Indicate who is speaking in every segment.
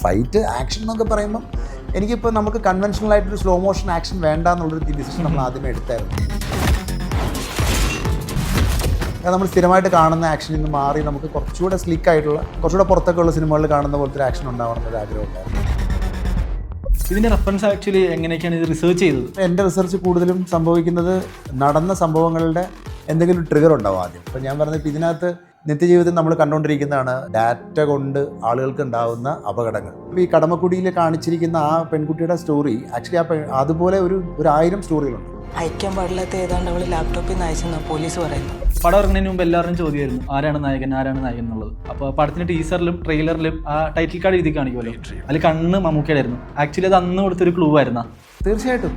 Speaker 1: Fight action എന്നൊക്കെ പറയുമ്പം എനിക്കിപ്പോൾ നമുക്ക് കൺവെൻഷണൽ ആയിട്ടൊരു സ്ലോ മോഷൻ ആക്ഷൻ വേണ്ട എന്നുള്ളൊരു ഡിസിഷൻ നമ്മൾ ആദ്യമേ എടുത്തായിരുന്നു. നമ്മൾ സ്ഥിരമായിട്ട് കാണുന്ന ആക്ഷനിൽ നിന്ന് മാറി നമുക്ക് കുറച്ചുകൂടെ സ്ലിക്ക് ആയിട്ടുള്ള കുറച്ചുകൂടെ പുറത്തൊക്കെ ഉള്ള സിനിമകളിൽ കാണുന്ന പോലത്തെ ഒരു ആക്ഷൻ ഉണ്ടാവണം എന്നൊരു ആഗ്രഹം ഉണ്ടായിരുന്നു.
Speaker 2: ഇതിൻ്റെ റെഫറൻസ് ആക്ച്വലി എങ്ങനെയൊക്കെയാണ് ഇത് റിസർച്ച് ചെയ്തത്?
Speaker 1: എൻ്റെ റിസർച്ച് കൂടുതലും സംഭവിക്കുന്നത് നടന്ന സംഭവങ്ങളുടെ എന്തെങ്കിലും ട്രിഗർ ഉണ്ടാവും ആദ്യം. ഇപ്പം ഞാൻ പറഞ്ഞത് ഇപ്പം ഇതിനകത്ത് നിത്യജീവിതത്തിൽ നമ്മൾ കണ്ടുകൊണ്ടിരിക്കുന്നതാണ് ഡാറ്റ കൊണ്ട് ആളുകൾക്ക് ഉണ്ടാകുന്ന അപകടങ്ങൾ. ഇപ്പോൾ ഈ കടമക്കുടിയിൽ കാണിച്ചിരിക്കുന്ന ആ പെൺകുട്ടിയുടെ സ്റ്റോറി ആക്ച്വലി അതുപോലെ ഒരു 1000 സ്റ്റോറികളുണ്ട്.
Speaker 3: അയക്കാൻ പാടില്ലാത്ത ഏതാണ്ട് അവൾ ലാപ്ടോപ്പിൽ നിന്ന് അയച്ചെന്നാണ് പോലീസ് പറയുന്നത്.
Speaker 2: പടം ഇറങ്ങുന്നതിന് മുമ്പ് എല്ലാവരും ചോദ്യമായിരുന്നു ആരാണ് നായകൻ എന്നുള്ളത്. അപ്പോൾ പടത്തിന്റെ ടീസറിലും ട്രെയിലറിലും ആ ടൈറ്റിൽ കാർഡ് എഴുതി കാണിക്കുമല്ലോ, അതിൽ കണ്ണ് മമ്മൂക്കയുടെ ആയിരുന്നു. ആക്ച്വലി അത് അന്ന് കൊടുത്തൊരു ക്ലൂ ആയിരുന്നാ?
Speaker 1: തീർച്ചയായിട്ടും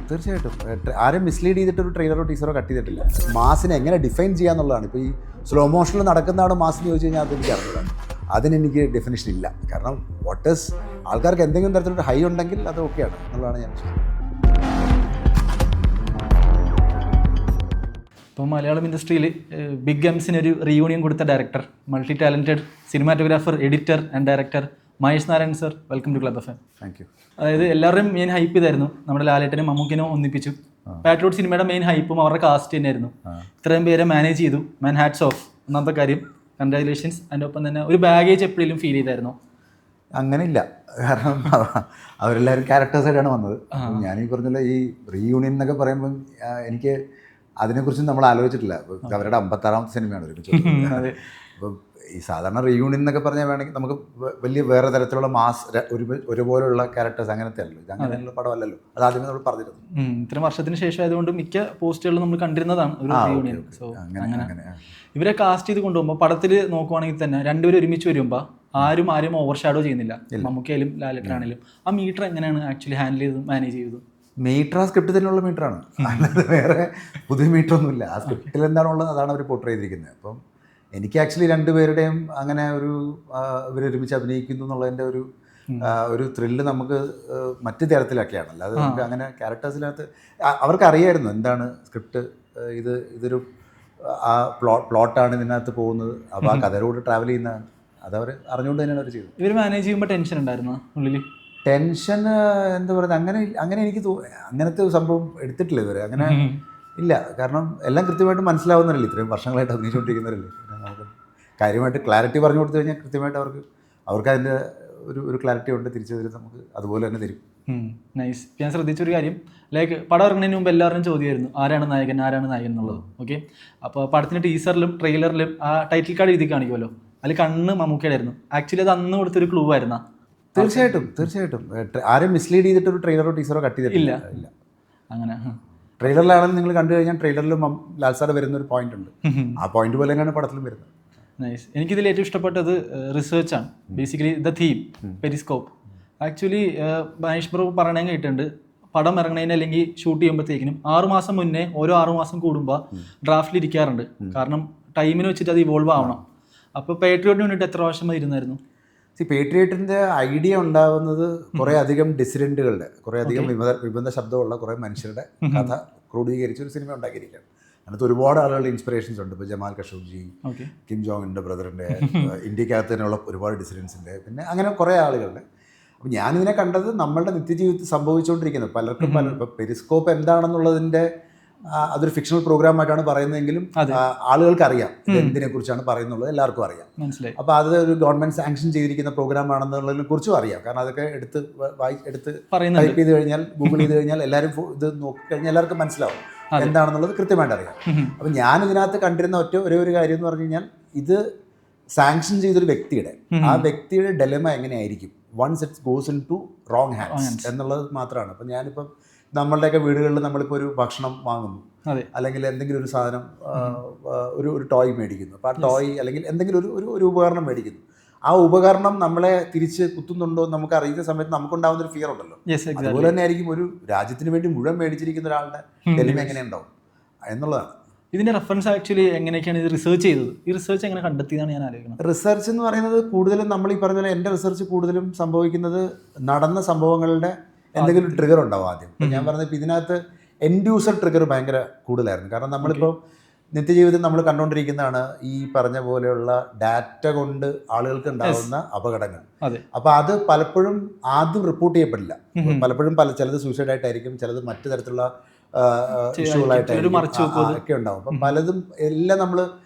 Speaker 1: ആരും മിസ്ലീഡ് ചെയ്തിട്ടൊരു ട്രെയിലറോ ടീസറോ കട്ട് ചെയ്തിട്ടില്ല. മാസിനെ എങ്ങനെ ഡിഫൈൻ ചെയ്യാന്നുള്ളതാണ്. ഇപ്പോൾ ഈ സ്ലോ മോഷനിൽ നടക്കുന്നതാണ് മാസിന് ചോദിച്ചു കഴിഞ്ഞാൽ അതെനിക്ക് അറിയില്ല, അതിനെനിക്ക് ഡെഫിനേഷൻ ഇല്ല. കാരണം വാട്ട് ഈസ് ആൾക്കാർക്ക് എന്തെങ്കിലും തരത്തിലൊരു ഹൈ ഉണ്ടെങ്കിൽ അത് ഓക്കെയാണ് എന്നുള്ളതാണ് ഞാൻ വിശ്വസിക്കുന്നത്.
Speaker 2: ഇപ്പോൾ മലയാളം ഇൻഡസ്ട്രിയിൽ ബിഗ് എംസിന് ഒരു റീയൂണിയൻ കൊടുത്ത director, multi talented cinematographer, editor and director Mahesh Narayan sir, welcome to club FM.
Speaker 1: Thank you.
Speaker 2: അതായത് എല്ലാവരുടെയും മെയിൻ ഹൈപ്പ് ഇതായിരുന്നു, നമ്മുടെ ലാലേട്ടനും മമ്മൂക്കിനും ഒന്നിപ്പിച്ചു. പാട്രിയോട്ട് സിനിമയുടെ മെയിൻ ഹൈപ്പും അവരുടെ കാസ്റ്റ് തന്നെയായിരുന്നു. ഇത്രയും പേരെ മാനേജ് ചെയ്തു, മാൻ ഹാറ്റ്സ് ഓഫ്. ഒന്നാമത്തെ കാര്യം കൺഗ്രാജുലേഷൻസ്. അതിൻ്റെ ഒപ്പം തന്നെ ഒരു ബാഗേജ് എപ്പോഴും ഫീൽ ചെയ്തായിരുന്നു?
Speaker 1: അങ്ങനെയില്ല, കാരണം അവരെല്ലാവരും ക്യാരക്ടേഴ്സായിട്ടാണ് വന്നത്. ഞാനീ പറഞ്ഞല്ലോ ഈ റീയൂണിയൻ എന്നൊക്കെ പറയുമ്പം എനിക്ക് അതിനെക്കുറിച്ച് നമ്മൾ ആലോചിച്ചിട്ടില്ല. അവരുടെ 56ാമത്തെ സിനിമയാണ് ഒരുമിച്ച്. അപ്പം ഈ സാധാരണ റീയൂണിയൻ എന്നൊക്കെ പറഞ്ഞാൽ വേണമെങ്കിൽ നമുക്ക് വലിയ വേറെ തരത്തിലുള്ള മാസ് ഒരുപോലുള്ള ക്യാരക്ടേഴ്സ് അങ്ങനത്തെ അല്ലല്ലോ, ഇത് അങ്ങനെയുള്ള പടമല്ലല്ലോ. അത് ആദ്യമേ നമ്മൾ പറഞ്ഞിരുന്നു.
Speaker 2: ഇത്രയും വർഷത്തിന് ശേഷം ആയതുകൊണ്ട് മിക്ക പോസ്റ്റുകളിലും നമ്മൾ കണ്ടിരുന്നതാണ് ഒരു റീയൂണിയൻ. സോ അങ്ങനെ ഇവരെ കാസ്റ്റ് ചെയ്ത് കൊണ്ടുപോകുമ്പോൾ പടത്തിൽ നോക്കുവാണെങ്കിൽ തന്നെ രണ്ടുപേരും ഒരുമിച്ച് വരുമ്പോൾ ആരും ഓവർ ഷാഡോ ചെയ്യുന്നില്ല. മമ്മൂക്കയിലും ലാലേട്ടനാണെങ്കിലും ആ മീറ്റർ എങ്ങനെയാണ് ആക്ച്വലി ഹാൻഡിൽ ചെയ്ത് മാനേജ് ചെയ്തത്?
Speaker 1: മീറ്റർ ആ സ്ക്രിപ്റ്റ് തന്നെയുള്ള മീറ്ററാണ്, അല്ലാതെ വേറെ പുതിയ മീറ്ററൊന്നുമില്ല. ആ സ്ക്രിപ്റ്റിൽ എന്താണുള്ളത് അതാണ് അവർ പോർട്രേ ചെയ്തിരിക്കുന്നത്. അപ്പം എനിക്ക് ആക്ച്വലി രണ്ടുപേരുടെയും അങ്ങനെ ഇവരൊരുമിച്ച് അഭിനയിക്കുന്നു എന്നുള്ളതിൻ്റെ ഒരു ത്രില്ല് നമുക്ക് മറ്റു തരത്തിലൊക്കെയാണ്. അല്ലാതെ നമുക്ക് അങ്ങനെ ക്യാരക്ടേഴ്സിനകത്ത് അവർക്കറിയായിരുന്നു എന്താണ് സ്ക്രിപ്റ്റ്, ഇതൊരു ആ പ്ലോട്ടാണ് ഇതിനകത്ത് പോകുന്നത്. അപ്പോൾ ആ കഥയിലൂടെ ട്രാവൽ ചെയ്യുന്നതാണ്, അതവർ അറിഞ്ഞുകൊണ്ട് തന്നെയാണ് അവർ ചെയ്തത്.
Speaker 2: ഇവർ മാനേജ് ചെയ്യുമ്പോൾ ടെൻഷൻ ഉണ്ടായിരുന്നു ഉള്ളിൽ?
Speaker 1: ടെൻഷൻ എന്താ പറയുക, അങ്ങനെ എനിക്ക് അങ്ങനത്തെ സംഭവം എടുത്തിട്ടില്ല ഇതുവരെ, അങ്ങനെ ഇല്ല. കാരണം എല്ലാം കൃത്യമായിട്ട് മനസ്സിലാവുന്നവരല്ലേ, ഇത്രയും വർഷങ്ങളായിട്ട് അഭിനയിച്ചുകൊണ്ടിരിക്കുന്നവരല്ലേ. നമുക്ക് കാര്യമായിട്ട് ക്ലാരിറ്റി പറഞ്ഞു കൊടുത്തു കഴിഞ്ഞാൽ കൃത്യമായിട്ട് അവർക്ക് അതിൻ്റെ ഒരു ക്ലാരിറ്റി ഉണ്ട്, തിരിച്ചു തരും, നമുക്ക് അതുപോലെ തന്നെ തരും.
Speaker 2: നൈസ്. ഞാൻ ശ്രദ്ധിച്ചൊരു കാര്യം, ലൈക്ക് പടം ഇറങ്ങുന്നതിന് മുമ്പ് എല്ലാവരും ചോദ്യമായിരുന്നു ആരാണ് നായകൻ എന്നുള്ളത്. ഓക്കെ, അപ്പോൾ പടത്തിൻ്റെ ടീസറിലും ട്രെയിലറിലും ആ ടൈറ്റിൽ കാർഡ് എഴുതി കാണിക്കുമല്ലോ, അതിൽ കണ്ണ് മമ്മൂക്കയുടെ ആയിരുന്നു. ആക്ച്വലി അത് അന്ന് കൊടുത്തൊരു ക്ലൂ ആയിരുന്നാ?
Speaker 1: തീർച്ചയായിട്ടും ആരും മിസ്ലീഡ് ചെയ്തിട്ടൊരു ട്രെയിലറോ ടീസറോ കട്ട് ചെയ്തിട്ടില്ല.
Speaker 2: അങ്ങനെ
Speaker 1: ട്രെയിലറിലാണെന്ന് നിങ്ങൾ കണ്ടു കഴിഞ്ഞാൽ ട്രെയിലറിലും ലാൽ സാർ വരുന്ന ഒരു പോയിന്റ് ഉണ്ട്, ആ പോയിന്റ് പോലെ തന്നെയാണ് പടത്തിലും വരുന്നത്.
Speaker 2: നൈസ്. എനിക്കിതിൽ ഏറ്റവും ഇഷ്ടപ്പെട്ടത് റിസർച്ചാണ്. Basically the theme periscope. Actually Mahesh bro പറയണേ കേട്ടിട്ടുണ്ട്, പടം ഇറങ്ങണതിന് അല്ലെങ്കിൽ ഷൂട്ട് ചെയ്യുമ്പോഴത്തേക്കിനും 6 മാസം മുന്നേ ഓരോ 6 മാസം കൂടുമ്പോൾ ഡ്രാഫ്റ്റിൽ ഇരിക്കാറുണ്ട്. കാരണം ടൈമിന് വെച്ചിട്ട് അത് ഇവോൾവ് ആവണം. അപ്പോൾ പേട്രിയോട്ടിന് വേണ്ടിയിട്ട് എത്ര വർഷം ഇരുന്നായിരുന്നു?
Speaker 1: പേട്രിയോട്ടിൻ്റെ ഐഡിയ ഉണ്ടാവുന്നത് കുറേ അധികം ഡിസിഡൻറ്റുകളുടെ, കുറേ അധികം വിബന്ധ ശബ്ദമുള്ള കുറേ മനുഷ്യരുടെ കഥ ക്രോഡീകരിച്ച് ഒരു സിനിമ ഉണ്ടാക്കിയിരിക്കുകയാണ്. അതിനകത്ത് ഒരുപാട് ആളുകളുടെ ഇൻസ്പിറേഷൻസ് ഉണ്ട്. ഇപ്പോൾ ജമാൽ ഖഷോഗി, കിം ജോങ്ങിൻ്റെ ബ്രദറിൻ്റെ, ഇന്ത്യക്കകത്ത് തന്നെയുള്ള ഒരുപാട് ഡിസിഡൻസിൻ്റെ, പിന്നെ അങ്ങനെ കുറേ ആളുകളുടെ. അപ്പോൾ ഞാനിതിനെ കണ്ടത് നമ്മളുടെ നിത്യജീവിതത്തിൽ സംഭവിച്ചുകൊണ്ടിരിക്കുന്നത്. പലർക്കും ഇപ്പോൾ പെരിസ്കോപ്പ് എന്താണെന്നുള്ളതിൻ്റെ അതൊരു ഫിക്ഷണൽ പ്രോഗ്രാമായിട്ടാണ് പറയുന്നതെങ്കിലും ആളുകൾക്ക് അറിയാം എന്തിനെ കുറിച്ചാണ് പറയുന്നുള്ളത്, എല്ലാവർക്കും അറിയാം.
Speaker 2: മനസ്സിലായി.
Speaker 1: അപ്പോൾ അത് ഒരു ഗവൺമെൻറ് സാങ്ഷൻ ചെയ്തിരിക്കുന്ന പ്രോഗ്രാം ആണെന്നുള്ളതിനെ കുറിച്ചും അറിയാം. കാരണം അതൊക്കെ എടുത്ത് ടൈപ്പ് ചെയ്ത് കഴിഞ്ഞാൽ, ഗൂഗിൾ ചെയ്ത് കഴിഞ്ഞാൽ എല്ലാവരും ഇത് നോക്കിക്കഴിഞ്ഞാൽ എല്ലാവർക്കും മനസ്സിലാവും എന്താണെന്നുള്ളത് കൃത്യമായിട്ട് അറിയാം. അപ്പോൾ ഞാനിതിനകത്ത് കണ്ടിരുന്ന ഒരേ ഒരു കാര്യം എന്ന് പറഞ്ഞു കഴിഞ്ഞാൽ, ഇത് സാങ്ഷൻ ചെയ്തൊരു വ്യക്തിയുടെ ആ വ്യക്തിയുടെ ഡെലമ എങ്ങനെയായിരിക്കും once it goes into wrong hands എന്നുള്ളത് മാത്രമാണ്. അപ്പം ഞാനിപ്പം നമ്മളുടെയൊക്കെ വീടുകളിൽ നമ്മളിപ്പോൾ ഒരു ഭക്ഷണം വാങ്ങുന്നു, അല്ലെങ്കിൽ എന്തെങ്കിലും ഒരു സാധനം, ഒരു ടോയ് മേടിക്കുന്നു. അപ്പോൾ ആ ടോയ് അല്ലെങ്കിൽ എന്തെങ്കിലും ഒരു ഉപകരണം മേടിക്കുന്നു. ആ ഉപകരണം നമ്മളെ തിരിച്ച് കുത്തുന്നുണ്ടോ നമുക്ക് അറിയുന്ന സമയത്ത് നമുക്കുണ്ടാകുന്ന ഒരു ഫിയർ ഉണ്ടല്ലോ. അതുപോലെ തന്നെ ആയിരിക്കും ഒരു രാജ്യത്തിന് വേണ്ടി മുഴുവൻ മേടിച്ചിരിക്കുന്ന ഒരാളുടെ ഡെലിമ എങ്ങനെ ഉണ്ടാവും എന്നുള്ളതാണ്.
Speaker 2: ഇതിൻ്റെ റെഫറൻസ് ആക്ച്വലി എങ്ങനെയൊക്കെയാണ് ഇത് റിസർച്ച് ചെയ്തത്? ഈ റിസർച്ച് എങ്ങനെ കണ്ടെത്തിയതാണ് ഞാൻ ആലോചിക്കുന്നത്?
Speaker 1: റിസർച്ച് എന്ന് പറയുന്നത് കൂടുതലും നമ്മൾ ഈ പറഞ്ഞ പോലെ എൻ്റെ റിസർച്ച് കൂടുതലും സംഭവിക്കുന്നത് നടന്ന സംഭവങ്ങളുടെ എന്തെങ്കിലും ട്രിഗർ ഉണ്ടാവും ആദ്യം. ഞാൻ പറഞ്ഞത് ഇപ്പം ഇതിനകത്ത് എൻഡ് യൂസർ ട്രിഗർ ഭയങ്കര കൂടുതലായിരുന്നു. കാരണം നമ്മളിപ്പോൾ നിത്യജീവിതത്തിൽ നമ്മൾ കണ്ടുകൊണ്ടിരിക്കുന്നതാണ് ഈ പറഞ്ഞ പോലെയുള്ള ഡാറ്റ കൊണ്ട് ആളുകൾക്ക് ഉണ്ടാകുന്ന അപകടങ്ങൾ.
Speaker 2: അതെ.
Speaker 1: അപ്പോൾ അത് പലപ്പോഴും ആദ്യം റിപ്പോർട്ട് ചെയ്യപ്പെടില്ല. പലപ്പോഴും ചിലത് സൂസൈഡ് ആയിട്ടായിരിക്കും, ചിലത് മറ്റു തരത്തിലുള്ള ഇഷ്യൂകളായിട്ടായിരിക്കും ഒക്കെ ഉണ്ടാവും. അപ്പം പലതും എല്ലാം നമ്മൾ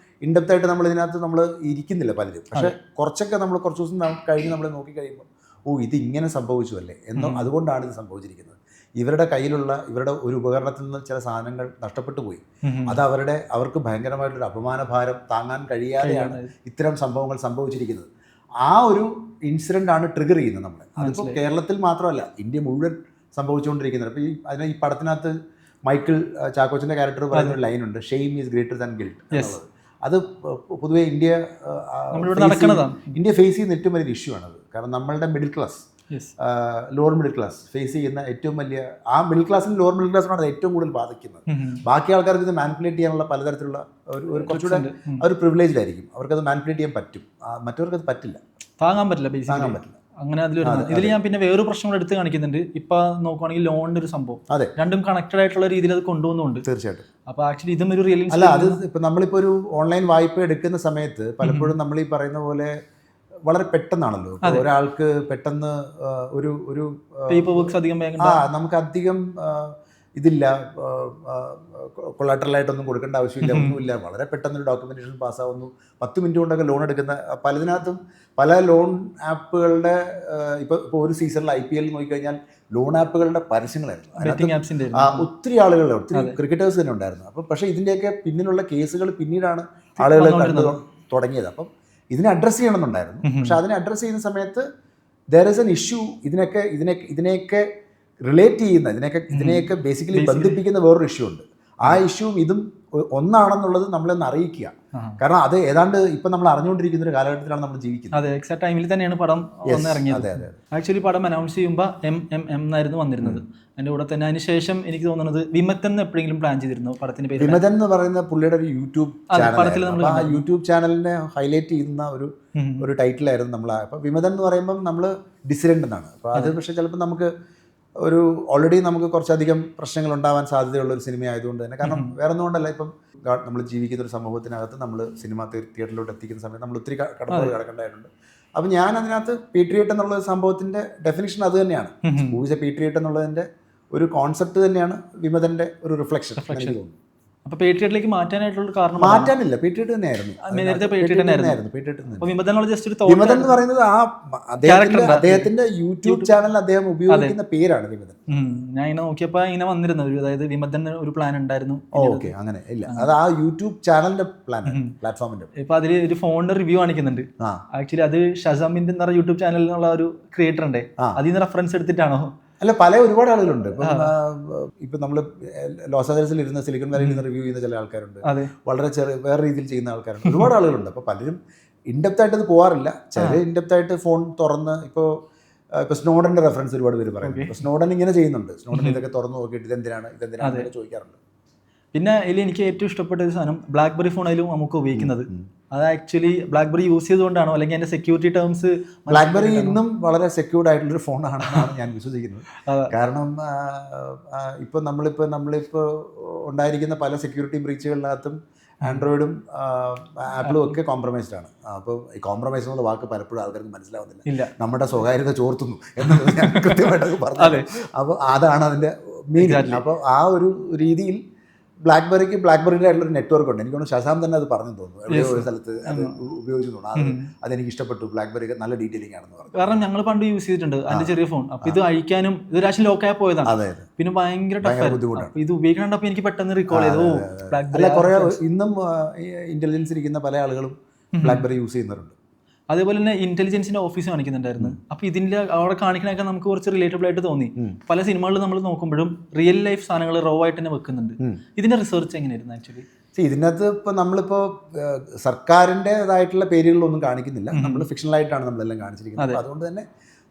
Speaker 1: ഇൻഡെപ്തായിട്ട് നമ്മൾ ഇതിനകത്ത് നമ്മൾ ഇരിക്കുന്നില്ല പലരും. പക്ഷെ കുറച്ചൊക്കെ നമ്മൾ കുറച്ച് ദിവസം കഴിഞ്ഞ് നമ്മൾ നോക്കി കഴിയുമ്പോൾ ഇത് ഇങ്ങനെ സംഭവിച്ചു അല്ലേ എന്നോ, അതുകൊണ്ടാണ് ഇത് സംഭവിച്ചിരിക്കുന്നത്. ഇവരുടെ കയ്യിലുള്ള ഇവരുടെ ഒരു ഉപകരണത്തിൽ നിന്ന് ചില സാധനങ്ങൾ നഷ്ടപ്പെട്ടു പോയി. അത് അവർക്ക് ഭയങ്കരമായിട്ടൊരു അപമാനഭാരം താങ്ങാൻ കഴിയാതെയാണ് ഇത്തരം സംഭവങ്ങൾ സംഭവിച്ചിരിക്കുന്നത്. ആ ഒരു ഇൻസിഡൻ്റ് ആണ് ട്രിഗർ ചെയ്യുന്നത് നമ്മളെ. അതിപ്പോൾ കേരളത്തിൽ മാത്രമല്ല, ഇന്ത്യ മുഴുവൻ സംഭവിച്ചുകൊണ്ടിരിക്കുന്നത്. അപ്പോൾ ഈ പടത്തിനകത്ത് മൈക്കിൾ ചാക്കോച്ചൻ്റെ ക്യാരക്ടർ പറയുന്ന ഒരു ലൈനുണ്ട്, shame is greater than guilt എന്നുള്ളത്. അത് പൊതുവേ ഇന്ത്യ ഫേസ് ചെയ്യുന്ന ഏറ്റവും വലിയൊരു ഇഷ്യൂ ആണത്. കാരണം നമ്മളുടെ middle class, lower middle class face ചെയ്യുന്ന ഏറ്റവും വലിയ, ആ മിഡിൽ ക്ലാസ്സിനും ലോവർ മിഡിൽ ക്ലാസ്സിനാണ് അത് ഏറ്റവും കൂടുതൽ ബാധിക്കുന്നത്. ബാക്കി ആൾക്കാർക്ക് ഇത് മാനിപ്പുലേറ്റ് ചെയ്യാനുള്ള പലതരത്തിലുള്ള ഒരു കുറച്ചുകൂടെ ഒരു പ്രിവിലേജ്ഡ് ആയിരിക്കും, അവർക്കത് മാനിപ്പുലേറ്റ് ചെയ്യാൻ പറ്റും, മറ്റവർക്കത് പറ്റില്ല,
Speaker 2: താങ്ങാൻ പറ്റില്ല. അങ്ങനെ ഇതിൽ ഞാൻ പിന്നെ വേറൊരു പ്രശ്നം കൂടെ എടുത്ത് കാണിക്കുന്നുണ്ട്. ഇപ്പൊ നോക്കുവാണെങ്കിൽ ലോണിന്റെ ഒരു സംഭവം, രണ്ടും കണക്റ്റഡ് ആയിട്ടുള്ള രീതിയിൽ അത് കൊണ്ടുപോകുന്നുണ്ട്.
Speaker 1: തീർച്ചയായിട്ടും.
Speaker 2: അപ്പൊ ആക്ച്വലി ഇതും ഒരു റിയൽ
Speaker 1: അല്ല, അത് ഇപ്പൊ നമ്മളിപ്പോ ഒരു ഓൺലൈൻ വായ്പ എടുക്കുന്ന സമയത്ത് പലപ്പോഴും നമ്മൾ ഈ പറയുന്ന പോലെ വളരെ പെട്ടെന്നാണല്ലോ ഒരാൾക്ക് പെട്ടെന്ന് ഒരു
Speaker 2: പേപ്പർ വർക്ക്സ് അധികം
Speaker 1: നമുക്ക് അധികം ഇതില്ല, കൊളാട്രലായിട്ടൊന്നും കൊടുക്കേണ്ട ആവശ്യമില്ല, ഒന്നുമില്ല. വളരെ പെട്ടെന്നൊരു ഡോക്യുമെന്റേഷൻ പാസ്സാവുന്നു. 10 മിനിറ്റ് കൊണ്ടൊക്കെ ലോൺ എടുക്കുന്ന പലതിനകത്തും പല ലോൺ ആപ്പുകളുടെ ഇപ്പോൾ ഒരു സീസണിൽ IPL നോക്കിക്കഴിഞ്ഞാൽ ലോൺ ആപ്പുകളുടെ പരസ്യങ്ങളായിരുന്നു. ഒത്തിരി ആളുകൾ, ഒത്തിരി ക്രിക്കറ്റേഴ്സ് തന്നെ ഉണ്ടായിരുന്നു. അപ്പം പക്ഷേ ഇതിൻ്റെയൊക്കെ പിന്നിലുള്ള കേസുകൾ പിന്നെയാണ് ആളുകൾ കണ്ടു തുടങ്ങിയത്. അപ്പം ഇതിനെ അഡ്രസ്സ് ചെയ്യണമെന്നുണ്ടായിരുന്നു. പക്ഷെ അതിനെ അഡ്രസ്സ് ചെയ്യുന്ന സമയത്ത് ദർ ഇസ് എൻ ഇഷ്യൂ. ഇതിനെയൊക്കെ റിലേറ്റ് ചെയ്യുന്ന, ഇതിനെയൊക്കെ ബേസിക്കലി ബന്ധിപ്പിക്കുന്ന വേറൊരു ഇഷ്യൂ ഉണ്ട്. ആ ഇഷ്യൂവും ഇതും ഒന്നാണെന്നുള്ളത് നമ്മളൊന്ന് അറിയിക്കുക. കാരണം അത് ഏതാണ്ട് ഇപ്പം നമ്മൾ അറിഞ്ഞുകൊണ്ടിരിക്കുന്ന ഒരു കാലഘട്ടത്തിലാണ് നമ്മൾ ജീവിക്കുന്നത്.
Speaker 2: അതെ, എക്സാക്ട് ടൈമിൽ തന്നെയാണ് പടം ഇറങ്ങിയത്. ആക്ച്വലി പടം അനൗൺസ് ചെയ്യുമ്പോൾ MMM എന്നായിരുന്നു വന്നിരുന്നത്. അതിൻ്റെ കൂടെ തന്നെ അതിനുശേഷം എനിക്ക് തോന്നുന്നത് വിമതൻ എന്ന് എപ്പോഴെങ്കിലും പ്ലാൻ ചെയ്തിരുന്നു പടത്തിന്റെ പേര്?
Speaker 1: വിമതൻ എന്ന് പറയുന്ന പുള്ളിയുടെ ഒരു യൂട്യൂബ് ചാനൽ, ആ യൂട്യൂബ് ചാനലിനെ ഹൈലൈറ്റ് ചെയ്യുന്ന ഒരു ടൈറ്റിലായിരുന്നു നമ്മൾ. അപ്പം വിമതൻ എന്ന് പറയുമ്പം നമ്മൾ ഡിസിഡൻ്റ് എന്നാണ്. അപ്പോൾ അത് പക്ഷേ ചിലപ്പോൾ നമുക്ക് ഓൾറെഡി നമുക്ക് കുറച്ചധികം പ്രശ്നങ്ങൾ ഉണ്ടാവാൻ സാധ്യതയുള്ള ഒരു സിനിമ ആയതുകൊണ്ട് തന്നെ, കാരണം വേറെ ഒന്നുകൊണ്ടല്ല, ഇപ്പം നമ്മൾ ജീവിക്കുന്ന ഒരു സമൂഹത്തിനകത്ത് നമ്മൾ സിനിമ തിയേറ്ററിലോട്ട് എത്തിക്കുന്ന സമയത്ത് നമ്മൾ ഒത്തിരി കിടക്കേണ്ടതായിട്ടുണ്ട്. അപ്പം ഞാൻ അതിനകത്ത് പീട്രിയറ്റ് എന്നുള്ള സംഭവത്തിൻ്റെ ഡെഫിനിഷൻ അത് തന്നെയാണ്. ഹൂ ഈസ് എ പീട്രിയറ്റ് എന്നുള്ളതിൻ്റെ ഒരു കോൺസെപ്റ്റ് തന്നെയാണ് വിമതൻ്റെ ഒരു റിഫ്ലക്ഷൻ എനിക്ക് തോന്നുന്നു.
Speaker 2: അപ്പോൾ പേട്രിയറ്റിലേക്ക് മാറ്റാനായിട്ടുള്ള കാരണം?
Speaker 1: മാറ്റാനില്ല, പേട്രിയറ്റ് തന്നെയായിരുന്നു. വിമതൻ എന്ന് പറയുന്നത് അദ്ദേഹത്തിന്റെ യൂട്യൂബ് ചാനലിൽ അദ്ദേഹം ഉപയോഗിക്കുന്ന പേരാണ് വിമതൻ.
Speaker 2: ഞാൻ ഇങ്ങനെ നോക്കിയപ്പോൾ ഇങ്ങനെ വന്നിരുന്നു, അതായത് വിമതൻ ഒരു പ്ലാൻ ഉണ്ടായിരുന്നു.
Speaker 1: ഓക്കെ, അങ്ങനെ ഇല്ല, അത് ആ യൂട്യൂബ് ചാനലിന്റെ പ്ലാറ്റ്ഫോമിന്റെ.
Speaker 2: ഇപ്പൊ അതിൽ ഒരു ഫോണിന്റെ റിവ്യൂ കാണിക്കുന്നുണ്ട്. ആക്ച്വലി അത് ഷസാമിന്റെ എന്ന് പറഞ്ഞ യൂട്യൂബ് ചാനലിൽ നിന്നുള്ള ഒരു ക്രിയേറ്റർ ഉണ്ട്, അതിൽ നിന്ന് റെഫറൻസ് എടുത്തിട്ടാണോ?
Speaker 1: അല്ല, ഒരുപാട് ആളുകളുണ്ട്. ഇപ്പം നമ്മൾ ലോസ് ആഞ്ചലസിൽ ഇരുന്ന് സിലിക്കൺ വാലിയിൽ നിന്ന് റിവ്യൂ ചെയ്യുന്ന ചില ആൾക്കാരുണ്ട്, വളരെ വേറെ രീതിയിൽ ചെയ്യുന്ന ആൾക്കാരുണ്ട്, ഒരുപാട് ആളുകളുണ്ട്. അപ്പോൾ പലരും ഇൻഡെപ്തായിട്ട് അത് പോകാറില്ല. ചില ഇൻഡെപ്തായിട്ട് ഫോൺ തുറന്ന് ഇപ്പോൾ സ്നോഡന്റെ റെഫറൻസ് ഒരുപാട് പേര് പറയുന്നത്. ഇപ്പോൾ സ്നോഡൻ ഇങ്ങനെ ചെയ്യുന്നുണ്ട്, സ്നോഡൻ ഇതൊക്കെ തുറന്ന് നോക്കിയിട്ട് ഇതെന്തിനാണ് ചോദിക്കാറുണ്ട്.
Speaker 2: പിന്നെ ഇതിൽ എനിക്ക് ഏറ്റവും ഇഷ്ടപ്പെട്ട ഒരു സാധനം ബ്ലാക്ക്ബെറി ഫോണിലും നമുക്ക് ഉപയോഗിക്കുന്നത്. അത് ആക്ച്വലി ബ്ലാക്ക്ബെറി യൂസ് ചെയ്തുകൊണ്ടാണോ, അല്ലെങ്കിൽ അതിന്റെ സെക്യൂരിറ്റി ടേംസ്?
Speaker 1: ബ്ലാക്ക്ബെറി ഇന്നും വളരെ സെക്യൂർഡ് ആയിട്ടുള്ളൊരു ഫോണാണെന്നാണ് ഞാൻ വിശ്വസിക്കുന്നത്. കാരണം ഇപ്പോൾ നമ്മളിപ്പോൾ ഉണ്ടായിരിക്കുന്ന പല സെക്യൂരിറ്റി ബ്രീച്ചുകളിനകത്തും ആൻഡ്രോയിഡും ആപ്പിളും ഒക്കെ കോംപ്രമൈസ്ഡ് ആണ്. അപ്പോൾ ഈ കോംപ്രമൈസ് എന്നുള്ള വാക്ക് പലപ്പോഴും ആൾക്കാർക്ക് മനസ്സിലാവുന്നില്ല. നമ്മുടെ സ്വകാര്യത ചോർത്തുന്നു എന്നുള്ളത് ഞാൻ കൃത്യമായിട്ടൊക്കെ പറഞ്ഞു. അപ്പോൾ അതാണ് അതിൻ്റെ മീനിങ്. അപ്പോൾ ആ ഒരു രീതിയിൽ ബ്ലാക്ക്ബെറിയുടെ ആയിട്ടുള്ളൊരു നെറ്റ്വർക്ക് ഉണ്ട്. എനിക്കൊന്ന് ശശാം തന്നെ അത് പറഞ്ഞു തോന്നുന്നു, എവിടെയോ ഒരു സ്ഥലത്ത് അത് ഉപയോഗിച്ചു തോന്നുന്നു. അതെനിക്ക് ഇഷ്ടപ്പെട്ടു. ബ്ലാക്ക്ബെറി നല്ല ഡീറ്റെയിലിംഗ് ആണെന്ന് പറഞ്ഞു.
Speaker 2: കാരണം ഞങ്ങൾ പണ്ട് യൂസ് ചെയ്തിട്ടുണ്ട് അതിന്റെ ചെറിയ ഫോൺ. അപ്പോൾ ഇത് അഴിക്കാനും ഇത് രാശി ലോക്കായി പോയതാണ്. പിന്നെ ഭയങ്കര ബുദ്ധിമുട്ടാണ്. ഇത് ഉപയോഗിക്കണപ്പോൾ എനിക്ക് പെട്ടെന്ന് റീകോൾ ചെയ്തു.
Speaker 1: അല്ല, കുറേ ഇന്നും ഇന്റലിജൻസ് ഇരിക്കുന്ന പല ആളുകളും ബ്ലാക്ക്ബെറി യൂസ് ചെയ്യുന്നവരുണ്ട്.
Speaker 2: അതേപോലെ തന്നെ ഇന്റലിജൻസിന്റെ ഓഫീസ് കാണിക്കുന്നുണ്ടായിരുന്നു. അപ്പോൾ ഇതിന്റെ അവിടെ കാണിക്കണൊക്കെ നമുക്ക് കുറച്ച് റിലേറ്റബിൾ ആയിട്ട് തോന്നി. പല സിനിമകളിൽ നമ്മൾ നോക്കുമ്പോഴും റിയൽ ലൈഫ് സാധനങ്ങൾ റോ ആയിട്ട് തന്നെ വെക്കുന്നുണ്ട്. ഇതിന്റെ റിസർച്ച് എങ്ങനെയായിരുന്നു ആക്ച്വലി?
Speaker 1: ഇതിനകത്ത് ഇപ്പോൾ നമ്മളിപ്പോൾ സർക്കാരിൻ്റെതായിട്ടുള്ള പേരുകളൊന്നും കാണിക്കുന്നില്ല, നമ്മൾ ഫിക്ഷണലായിട്ടാണ് നമ്മളെല്ലാം കാണിച്ചിരിക്കുന്നത്. അതുകൊണ്ട് തന്നെ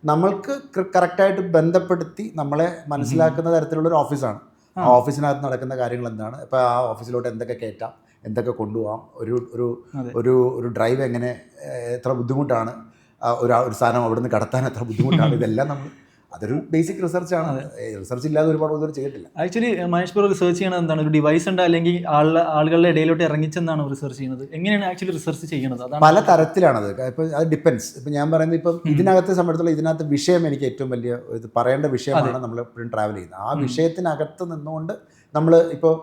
Speaker 1: നമ്മൾക്ക് കറക്റ്റായിട്ട് ബന്ധപ്പെടുത്തി നമ്മളെ മനസ്സിലാക്കുന്ന തരത്തിലുള്ളൊരു ഓഫീസാണ്. ആ ഓഫീസിനകത്ത് നടക്കുന്ന കാര്യങ്ങൾ എന്താണ്, ഇപ്പോൾ ആ ഓഫീസിലോട്ട് എന്തൊക്കെ കയറ്റാം, എന്തൊക്കെ കൊണ്ടുപോകാം, ഒരു ഡ്രൈവ് എങ്ങനെ, എത്ര ബുദ്ധിമുട്ടാണ്, ഒരു സാധനം അവിടെ നിന്ന് കടത്താൻ എത്ര ബുദ്ധിമുട്ടാണ്, ഇതെല്ലാം നമ്മൾ അതൊരു ബേസിക് റിസർച്ചാണ്. റിസർച്ച് ഇല്ലാതെ ഒരുപാട് ഇതുവരെ ചെയ്തിട്ടില്ല.
Speaker 2: ആക്ച്വലി മഹേഷ് ബ്രോ റിസർച്ച് ചെയ്യണത് എന്താണ്? ഒരു ഡിവൈസ് ഉണ്ട് അല്ലെങ്കിൽ ആളുകളുടെ ഇടയിലോട്ട് ഇറങ്ങിച്ചെന്നാണ് റിസർച്ച് ചെയ്യുന്നത്? എങ്ങനെയാണ് ആക്ച്വലി റിസർച്ച് ചെയ്യുന്നത്? അതാണ്
Speaker 1: പല തരത്തിലാണത്. ഇപ്പം അത് ഡിപ്പെൻസ്. ഇപ്പം ഞാൻ പറയുന്നത് ഇപ്പം ഇതിനകത്തെ സംബന്ധിച്ചുള്ള ഇതിനകത്ത് വിഷയം എനിക്ക് ഏറ്റവും വലിയ ഇത് പറയേണ്ട വിഷയമാണ് നമ്മൾ എപ്പോഴും ട്രാവൽ ചെയ്യുന്നത്. ആ വിഷയത്തിനകത്ത് നിന്നുകൊണ്ട് നമ്മൾ ഇപ്പോൾ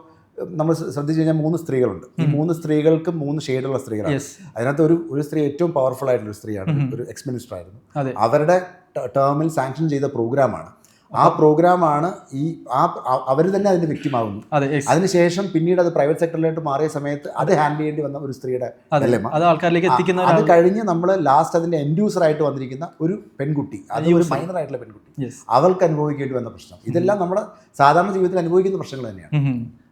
Speaker 1: നമ്മൾ ശ്രദ്ധിച്ചു കഴിഞ്ഞാൽ 3 സ്ത്രീകളുണ്ട്. ഈ 3 സ്ത്രീകൾക്ക് 3 ഷെയ്ഡുള്ള സ്ത്രീകളാണ്. അതിനകത്ത് ഒരു സ്ത്രീ ഏറ്റവും പവർഫുൾ ആയിട്ടുള്ള സ്ത്രീയാണ്, ഒരു എക്സ് മിനിസ്റ്റർ ആയിരുന്നു. അവരുടെ ടേമിൽ സാങ്ഷൻ ചെയ്ത പ്രോഗ്രാമാണ്. ആ പ്രോഗ്രാമാണ് ഈ അവർ തന്നെ അതിന്റെ വിക്ടിം ആവുന്നു. അതിനുശേഷം പിന്നീട് അത് പ്രൈവറ്റ് സെക്ടറിലോട്ട് മാറിയ സമയത്ത് അത് ഹാൻഡിൽ ചെയ്യേണ്ടി വന്ന ഒരു സ്ത്രീയുടെ ഡയലമ. അത് കഴിഞ്ഞ് നമ്മൾ ലാസ്റ്റ് അതിന്റെ എൻഡ് യൂസർ ആയിട്ട് വന്നിരിക്കുന്ന ഒരു പെൺകുട്ടി, അത് ഒരു മൈനർ ആയിട്ടുള്ള പെൺകുട്ടി, അവൾക്ക് അനുഭവിക്കേണ്ടി വന്ന പ്രശ്നം. ഇതെല്ലാം നമ്മുടെ സാധാരണ ജീവിതത്തിൽ അനുഭവിക്കുന്ന പ്രശ്നങ്ങൾ തന്നെയാണ്.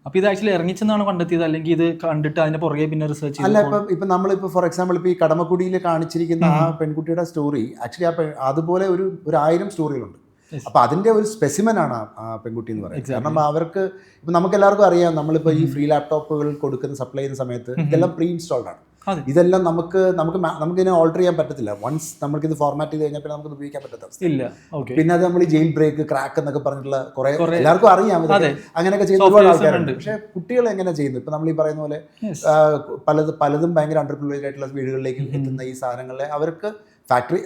Speaker 2: അപ്പോൾ ഇത് ആക്ച്വലി ഇറങ്ങിച്ചെന്നാണ് കണ്ടെത്തിയത്, അല്ലെങ്കിൽ ഇത് കണ്ടിട്ട് അതിന്റെ പുറകെ പിന്നെ റിസർച്ച്
Speaker 1: അല്ല? ഇപ്പം നമ്മളിപ്പോൾ ഫോർ എക്സാമ്പിൾ ഇപ്പോൾ ഈ കടമക്കുടിയിൽ കാണിച്ചിരിക്കുന്ന ആ പെൺകുട്ടിയുടെ സ്റ്റോറി ആക്ച്വലി അതുപോലെ ഒരു 1000 സ്റ്റോറികളുണ്ട്. അപ്പൊ അതിന്റെ ഒരു സ്പെസിമൻ ആണ് ആ പെൺകുട്ടി എന്ന് പറയുന്നത്. കാരണം അവർക്ക് ഇപ്പം നമുക്ക് എല്ലാവർക്കും അറിയാം, നമ്മളിപ്പോൾ ഈ ഫ്രീ ലാപ്ടോപ്പുകൾ കൊടുക്കുന്ന സപ്ലൈ ചെയ്യുന്ന സമയത്ത് ഇതെല്ലാം പ്രീ ഇൻസ്റ്റാൾഡ് ആണ്. ഇതെല്ലാം നമുക്കിതിനെ ഓൾട്ടർ ചെയ്യാൻ പറ്റത്തില്ല. വൺസ് നമുക്കിത് ഫോർമാറ്റ് ചെയ്ത് കഴിഞ്ഞാൽ പിന്നെ നമുക്ക് ഉപയോഗിക്കാൻ പറ്റത്തില്ല. പിന്നെ അത് നമ്മൾ ജയിൽ ബ്രേക്ക്, ക്രാക്ക് എന്നൊക്കെ പറഞ്ഞിട്ടുള്ള കുറെ എല്ലാവർക്കും അറിയാം, അങ്ങനെയൊക്കെ ചെയ്യുന്ന ഒരുപാട് ആൾക്കാരുണ്ട്. പക്ഷേ കുട്ടികൾ എങ്ങനെ ചെയ്യുന്നു? ഇപ്പം നമ്മൾ ഈ പറയുന്ന പോലെ പലതും ഭയങ്കര അണ്ടർ പ്രിവിലേജ് ആയിട്ടുള്ള വീടുകളിലേക്ക് എത്തുന്ന ഈ സാധനങ്ങളെ അവർക്ക് ഫാക്ടറി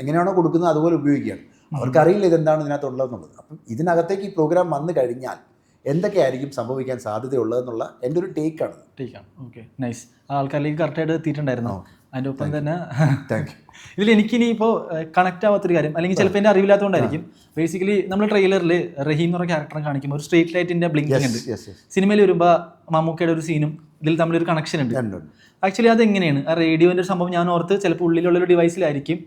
Speaker 1: എങ്ങനെയാണോ കൊടുക്കുന്നത് അതുപോലെ ഉപയോഗിക്കുകയാണ്. അവർക്കറിയില്ല ഇതെന്താണ് ഇതിനകത്തുള്ളതെന്നുള്ളത്. അപ്പം ഇതിനകത്തേക്ക് ഈ പ്രോഗ്രാം വന്നു കഴിഞ്ഞാൽ എന്തൊക്കെയായിരിക്കും സംഭവിക്കാൻ സാധ്യതയുള്ളതെന്നുള്ള എൻ്റെ ഒരു ടേക്കാണ്.
Speaker 2: Okay, nice. ആൾക്കാരിലേക്ക് കറക്റ്റായിട്ട് എത്തിയിട്ടുണ്ടായിരുന്നു. അതിൻ്റെ ഒപ്പം തന്നെ
Speaker 1: താങ്ക് യു.
Speaker 2: ഇതിൽ എനിക്കിനി ഇപ്പോൾ കണക്ട് ആവാത്തൊരു കാര്യം, അല്ലെങ്കിൽ ചിലപ്പോൾ എൻ്റെ അറിവില്ലാത്തതുകൊണ്ടായിരിക്കും, ബേസിക്കലി നമ്മൾ ട്രെയിലറിൽ റഹീം എന്ന് പറഞ്ഞ ക്യാരക്ടറെ കാണിക്കുമ്പോൾ ഒരു സ്ട്രീറ്റ് ലൈറ്റിൻ്റെ ബ്ലിങ്കിങ് ഉണ്ട്. സിനിമയിൽ വരുമ്പോൾ മമ്മൂക്കയുടെ ഒരു സീനും ഇതിൽ തമ്മിലൊരു കണക്ഷൻ ഉണ്ട്. ആക്ച്വലി അതെങ്ങനെയാണ്? ആ റേഡിയോൻ്റെ ഒരു സംഭവം ഞാൻ ഓർത്ത് ചിലപ്പോൾ ഉള്ളിലുള്ളൊരു ഡിവൈസിലായിരിക്കും,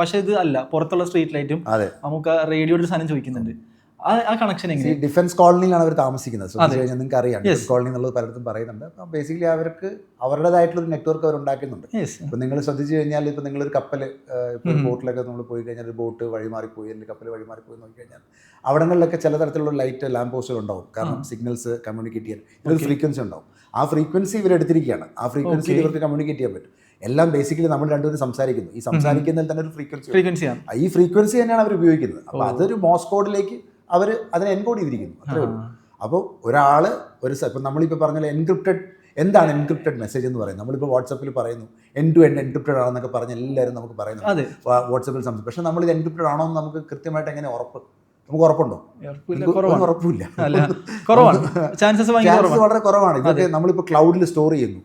Speaker 2: പക്ഷെ ഇത് അല്ല, പുറത്തുള്ള സ്ട്രീറ്റ് ലൈറ്റും നമുക്ക് റേഡിയോയുടെ ഒരു സാധനം ചോദിക്കുന്നുണ്ട്. ആ കണക്ഷൻ എങ്ങനെ?
Speaker 1: ഡിഫൻസ് കോളനിയിലാണ് അവർ താമസിക്കുന്നത്. ശ്രദ്ധിച്ചു കഴിഞ്ഞാൽ നിങ്ങൾക്ക് അറിയാം, ഡിഫൻസ് കോളനി എന്നുള്ളത് പലയിടത്തും പറയുന്നുണ്ട്. അപ്പം ബേസിക്കലി അവർക്ക് അവരുടേതായിട്ടുള്ള ഒരു നെറ്റ്വർക്ക് അവർ ഉണ്ടാക്കുന്നുണ്ട്. ഇപ്പം നിങ്ങൾ ശ്രദ്ധിച്ചു കഴിഞ്ഞാൽ ഇപ്പം നിങ്ങളൊരു കപ്പൽ, ഇപ്പോൾ ഒരു ബോട്ടിലൊക്കെ നമ്മൾ പോയി കഴിഞ്ഞാൽ ഒരു ബോട്ട് വഴിമാറിപ്പോയി അല്ലെങ്കിൽ കപ്പൽ വഴിമാറിപ്പോയി നോക്കി കഴിഞ്ഞാൽ അവിടങ്ങളിലൊക്കെ ചില തരത്തിലുള്ള ലൈറ്റ് ലാമ്പ് പോസ്റ്റുകൾ ഉണ്ടാവും. കാരണം സിഗ്നൽസ് കമ്മ്യൂണിക്കേറ്റ് ചെയ്യാൻ ഇതൊരു ഫ്രീക്വൻസി ഉണ്ടാവും. ആ ഫ്രീക്വൻസി ഇവരെടുത്തിരിക്കുകയാണ്. ആ ഫ്രീക്വൻസി ഇവർക്ക് കമ്മ്യൂണിക്കേറ്റ് ചെയ്യാൻ പറ്റും. എല്ലാം ബേസിക്കലി നമ്മൾ രണ്ടുപേരും സംസാരിക്കുന്നു. ഈ സംസാരിക്കുന്നതിൽ തന്നെ ഒരു ഫ്രീക്വൻസിയാണ്. ഈ ഫ്രീക്വൻസി തന്നെയാണ് അവർ ഉപയോഗിക്കുന്നത്. അപ്പോൾ അതൊരു മോസ് കോഡിലേക്ക് അവർ അതിനെ എൻകോഡ് ചെയ്തിരിക്കുന്നു, അത്രേ ഉള്ളൂ. അപ്പോൾ ഒരാൾ ഇപ്പം നമ്മളിപ്പോൾ പറഞ്ഞാൽ എൻക്രിപ്റ്റഡ്, എന്താണ് എൻക്രിപ്റ്റഡ് മെസ്സേജ് എന്ന് പറയുന്നത്? നമ്മളിപ്പോൾ വാട്സപ്പിൽ പറയുന്നു എൻഡ് ടു എൻഡ് എൻക്രിപ്റ്റഡ് ആണെന്നൊക്കെ പറഞ്ഞ് എല്ലാവരും നമുക്ക് പറയുന്നു വാട്സപ്പിൽ സംസാരിക്കും. പക്ഷേ നമ്മളിത് എൻക്രിപ്റ്റഡ് ആണോ എന്ന് നമുക്ക് കൃത്യമായിട്ട് എങ്ങനെ നമുക്ക് ഉറപ്പുണ്ടോ? ഉറപ്പില്ല,
Speaker 2: ചാൻസസ്
Speaker 1: വളരെ കുറവാണ്. ഇതൊക്കെ നമ്മളിപ്പോൾ ക്ലൗഡിൽ സ്റ്റോർ ചെയ്യുന്നു.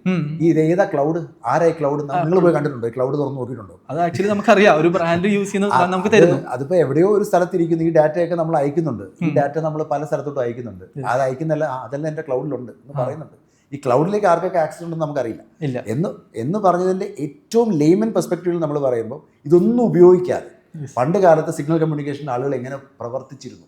Speaker 1: ഇത് ഏതാ ക്ലൗഡ്, ആരായി ക്ലൗഡ്? നിങ്ങൾ പോയി കണ്ടിട്ടുണ്ടോ? ക്ലൗഡ് തുറന്ന് നോക്കിയിട്ടുണ്ടോ?
Speaker 2: അത് ആക്ച്വലി നമുക്കറിയാം, ഒരു ബ്രാൻഡ് യൂസ് ചെയ്യുന്നത് നമുക്ക് തരുന്നു.
Speaker 1: അതിപ്പോൾ എവിടെയോ ഒരു സ്ഥലത്തിരിക്കുന്നു. ഈ ഡാറ്റയൊക്കെ നമ്മൾ അയക്കുന്നുണ്ട്. ഈ ഡാറ്റ നമ്മൾ പല സ്ഥലത്തോട്ടും അയക്കുന്നുണ്ട്. അത് അയക്കുന്നല്ല, അതെല്ലാം എൻ്റെ ക്ലൗഡിലുണ്ട് എന്ന് പറയുന്നുണ്ട്. ഈ ക്ലൗഡിലേക്ക് ആർക്കൊക്കെ ആക്സസ് ഉണ്ടെന്ന് നമുക്കറിയില്ല എന്ന് പറഞ്ഞതിൻ്റെ ഏറ്റവും ലേമൻ പെർസ്പെക്റ്റീവിൽ നമ്മൾ പറയുമ്പോൾ ഇതൊന്നും ഉപയോഗിക്കാതെ പണ്ട് കാലത്ത് സിഗ്നൽ കമ്മ്യൂണിക്കേഷൻ ആളുകൾ എങ്ങനെ പ്രവർത്തിച്ചിരുന്നു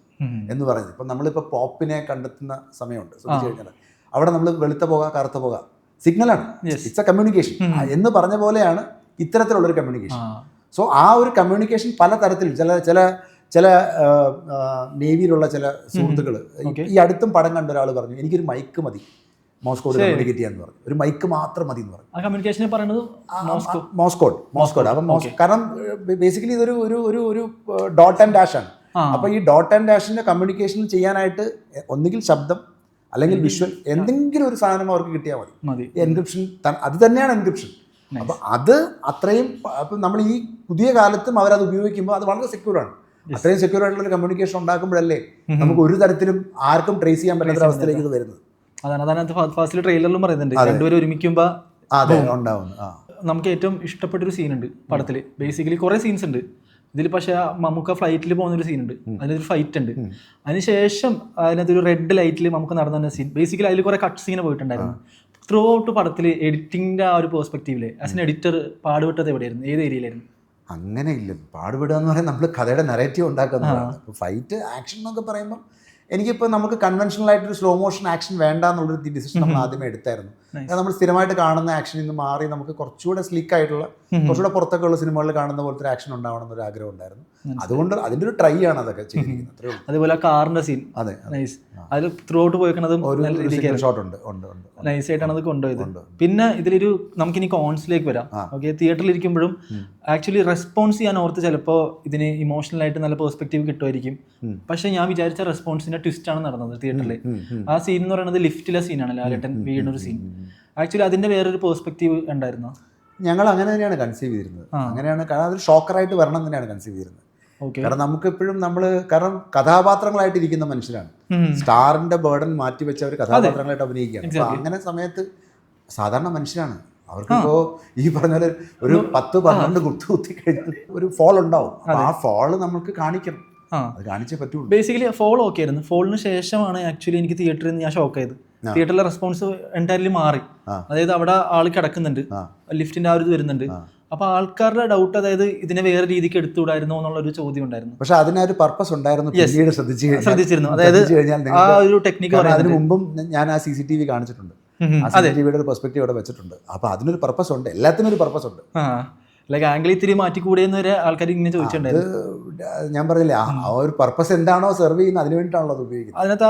Speaker 1: എന്ന് പറയുന്നത്. ഇപ്പം നമ്മളിപ്പോൾ പോപ്പിനെ കണ്ടെത്തുന്ന സമയമുണ്ട്. ശ്രദ്ധിച്ചു കഴിഞ്ഞാൽ അവിടെ നമ്മൾ വെളുത്ത പോക കറുത്ത പോക സിഗ്നലാണ്, ഇറ്റ്സ് എ കമ്മ്യൂണിക്കേഷൻ എന്ന് പറഞ്ഞ പോലെയാണ് ഇത്തരത്തിലുള്ളൊരു കമ്മ്യൂണിക്കേഷൻ. സോ ആ ഒരു കമ്മ്യൂണിക്കേഷൻ പല തരത്തിൽ ചില നേവിയിലുള്ള ചില സുഹൃത്തുക്കൾ ഈ അടുത്തും പടം കണ്ട ഒരാൾ പറഞ്ഞു, എനിക്കൊരു മൈക്ക് മതി മോസ്കോഡ് കമ്മ്യൂണിക്കേറ്റ് ചെയ്യാന്ന് പറഞ്ഞു. ഒരു മൈക്ക് മാത്രം മതി എന്ന് പറഞ്ഞു.
Speaker 2: ആ കമ്മ്യൂണിക്കേഷനെ പറയുന്നത്
Speaker 1: മോസ്കോഡ്. അപ്പം കാരണം ബേസിക്കലി ഇതൊരു ഒരു ഡോട്ട് ആൻഡ് ഡാഷ് ആണ്. അപ്പോൾ ഈ ഡോട്ട് ആൻഡ് ഡാഷിന്റെ കമ്മ്യൂണിക്കേഷൻ ചെയ്യാനായിട്ട് ഒന്നുകിൽ ശബ്ദം അല്ലെങ്കിൽ വിഷ്വൽ എന്തെങ്കിലും ഒരു സാധനം അവർക്ക് കിട്ടിയാൽ മതി. എൻക്രിപ്ഷൻ അത് തന്നെയാണ് എൻക്രിപ്ഷൻ. അപ്പം അത് അത്രയും, അപ്പം നമ്മൾ ഈ പുതിയ കാലത്തും അവരത് ഉപയോഗിക്കുമ്പോൾ അത് വളരെ സെക്യൂറാണ്. അത്രയും സെക്യൂർ ആയിട്ടുള്ള ഒരു കമ്മ്യൂണിക്കേഷൻ ഉണ്ടാക്കുമ്പോഴല്ലേ നമുക്ക് ഒരു തരത്തിലും ആർക്കും ട്രേസ് ചെയ്യാൻ പറ്റാത്ത അവസ്ഥയിലേക്ക് ഇത് വരുന്നത്.
Speaker 2: അതാണ് ഫാസ്റ്റിൽ ട്രെയിലറിലും പറയുന്നുണ്ട്, രണ്ടുപേരും ഒരുമിക്കുമ്പോൾ നമുക്ക് ഏറ്റവും ഇഷ്ടപ്പെട്ടൊരു സീനുണ്ട് പടത്തിൽ. ബേസിക്കലി കുറേ സീൻസ് ഉണ്ട് ഇതിൽ, പക്ഷേ നമുക്ക് ഫ്ലൈറ്റിൽ പോകുന്നൊരു സീനുണ്ട്, അതിനൊരു ഫൈറ്റ് ഉണ്ട്. അതിനുശേഷം അതിനകത്തൊരു റെഡ് ലൈറ്റിൽ നമുക്ക് നടന്ന സീൻ, ബേസിക്കലി അതിൽ കുറേ കട്ട് സീന് പോയിട്ടുണ്ടായിരുന്നു. ത്രൂ ഔട്ട് പടത്തിൽ എഡിറ്റിങ്ങിൻ്റെ ആ ഒരു പെർസ്പെക്റ്റീവിൽ ആസ് എൻ എഡിറ്റർ പാടുപെട്ടത് എവിടെയായിരുന്നു, ഏത് ഏരിയയിലായിരുന്നു?
Speaker 1: അങ്ങനെ ഇല്ല, പാടുപെടുക എന്ന് പറയുന്നത് നമ്മൾ കഥയുടെ നെറേറ്റീവ് ഉണ്ടാക്കുന്നതാണ്. ഫൈറ്റ് ആക്ഷൻ എന്നൊക്കെ പറയുമ്പോൾ എനിക്കിപ്പോൾ നമുക്ക് കൺവെൻഷണൽ ആയിട്ടൊരു സ്ലോ മോഷൻ ആക്ഷൻ വേണ്ട എന്നുള്ളൊരു ഡിസിഷൻ നമ്മൾ ആദ്യമേ എടുത്തായിരുന്നു. നമ്മൾ സ്ഥിരമായിട്ട് കാണുന്ന ആക്ഷനിൽ നിന്ന് മാറി നമുക്ക് കുറച്ചുകൂടെ സ്ലിക്ക് ആയിട്ടുള്ള, കുറച്ചുകൂടെ പുറത്തൊക്കെ ഉള്ള സിനിമകളിൽ കാണുന്ന പോലത്തെ ഒരു ആക്ഷൻ ഉണ്ടാവണം എന്നൊരു ആഗ്രഹം ഉണ്ടായിരുന്നു. അതുകൊണ്ട് അതിൻ്റെ ഒരു ട്രൈ ആണ് അതൊക്കെ ചെയ്തിരിക്കുന്നത്. അത്രേ ഉള്ളൂ.
Speaker 2: അതുപോലെ ആ കാറിന്റെ സീൻ
Speaker 1: അതെ,
Speaker 2: നൈസ്, അതിൽ ത്രൂ ഔട്ട് പോയിക്കണതും നല്ല രീതിക്ക്
Speaker 1: ഷോട്ട് ഉണ്ട്.
Speaker 2: നൈസ് ആയിട്ടാണ് അത് കൊണ്ടുപോയത്. പിന്നെ ഇതിലൊരു നമുക്കിനി കോൺസിലേക്ക് വരാം. ഓക്കെ, തിയേറ്ററിൽ ഇരിക്കുമ്പോഴും ആക്ച്വലി റെസ്പോൺസ് ചെയ്യാൻ ഓർത്ത് ചിലപ്പോൾ ഇതിന് ഇമോഷണൽ ആയിട്ട് നല്ല പെർസ്പെക്റ്റീവ് കിട്ടുമായിരിക്കും. പക്ഷെ ഞാൻ വിചാരിച്ച റെസ്പോൺസിന്റെ ട്വിസ്റ്റ് ആണ് നടന്നത് തിയേറ്ററിൽ. ആ സീൻ എന്ന് പറയുന്നത് ലിഫ്റ്റിലെ സീനാണ്, ലാലേട്ടൻ വീണൊരു സീൻ. ആക്ച്വലി അതിന്റെ വേറൊരു പെർസ്പെക്റ്റീവ് ഉണ്ടായിരുന്നു.
Speaker 1: ഞങ്ങൾ അങ്ങനെ തന്നെയാണ് കൺസീവ് ചെയ്തിരുന്നത്. അങ്ങനെയാണ്, കാരണം അതൊരു ഷോക്കറായിട്ട് വരണം തന്നെയാണ് കൺസീവ് ചെയ്തിരുന്നത്. കാരണം നമുക്ക് എപ്പോഴും കാരണം കഥാപാത്രങ്ങളായിട്ട് ഇരിക്കുന്ന മനുഷ്യരാണ്. സ്റ്റാറിന്റെ ബേർഡൻ മാറ്റി വെച്ച് അവർ കഥാപാത്രങ്ങളായിട്ട് അഭിനയിക്കുകയാണ്. അപ്പൊ അങ്ങനെ സമയത്ത് സാധാരണ മനുഷ്യരാണ്. അവർക്കിപ്പോ ഈ പറഞ്ഞ പോലെ ഒരു 10-12 കുത്തി കഴിഞ്ഞാൽ ഒരു ഫോൾ ഉണ്ടാവും. ആ ഫോള് നമുക്ക് കാണിക്കണം, അത് കാണിച്ചേ പറ്റുള്ളൂ.
Speaker 2: ബേസിക്കലി ഫോൾ ഓക്കെ ആയിരുന്നു. ഫോളിന് ശേഷമാണ് ആക്ച്വലി എനിക്ക് തിയേറ്ററിൽ നിന്ന് ഞാൻ ഷോക്ക് ആയത്. തിയേറ്ററിലെ റെസ്പോൺസ് എൻറ്റയർലി മാറി. അതായത് അവിടെ ആൾ കിടക്കുന്നുണ്ട്, ലിഫ്റ്റിന്റെ ആ ഒരു ഇത് വരുന്നുണ്ട്. അപ്പൊ ആൾക്കാരുടെ ഡൗട്ട്, അതായത് ഇതിനെ വേറെ രീതിക്ക് എടുത്തുകൂടായിരുന്നോ എന്നുള്ളൊരു ചോദ്യം ഉണ്ടായിരുന്നു.
Speaker 1: പക്ഷെ അതിനൊരു പർപ്പസ് ഉണ്ടായിരുന്നു.
Speaker 2: ശ്രദ്ധിച്ചിരുന്നു. അതായത് ആ ഒരു ടെക്നിക്ക്
Speaker 1: അതിന് മുമ്പും ഞാൻ ആ CCTV കാണിച്ചിട്ടുണ്ട്. ആ CCTVയുടെ ഒരു പെർസ്പെക്റ്റീവ് അവിടെ വെച്ചിട്ടുണ്ട്. അപ്പൊ അതിനൊരു പർപ്പസ് ഉണ്ട്, എല്ലാത്തിനും ഒരു പർപ്പസ് ഉണ്ട്.
Speaker 2: ലൈക്ക് ആംഗിൾ ഇത്തിരി മാറ്റിക്കൂടെയെന്ന് വരെ ആൾക്കാർ ഇങ്ങനെ ചോദിച്ചിട്ടുണ്ടായിരുന്നു.
Speaker 1: ഞാൻ പറഞ്ഞില്ലേ, ആ ഒരു പർപ്പസ് എന്താണോ സെർവ് ചെയ്യുന്നത് അതിന് വേണ്ടിയിട്ടാണല്ലോ അത് ഉപയോഗിക്കുന്നത്.
Speaker 2: അതിനകത്ത്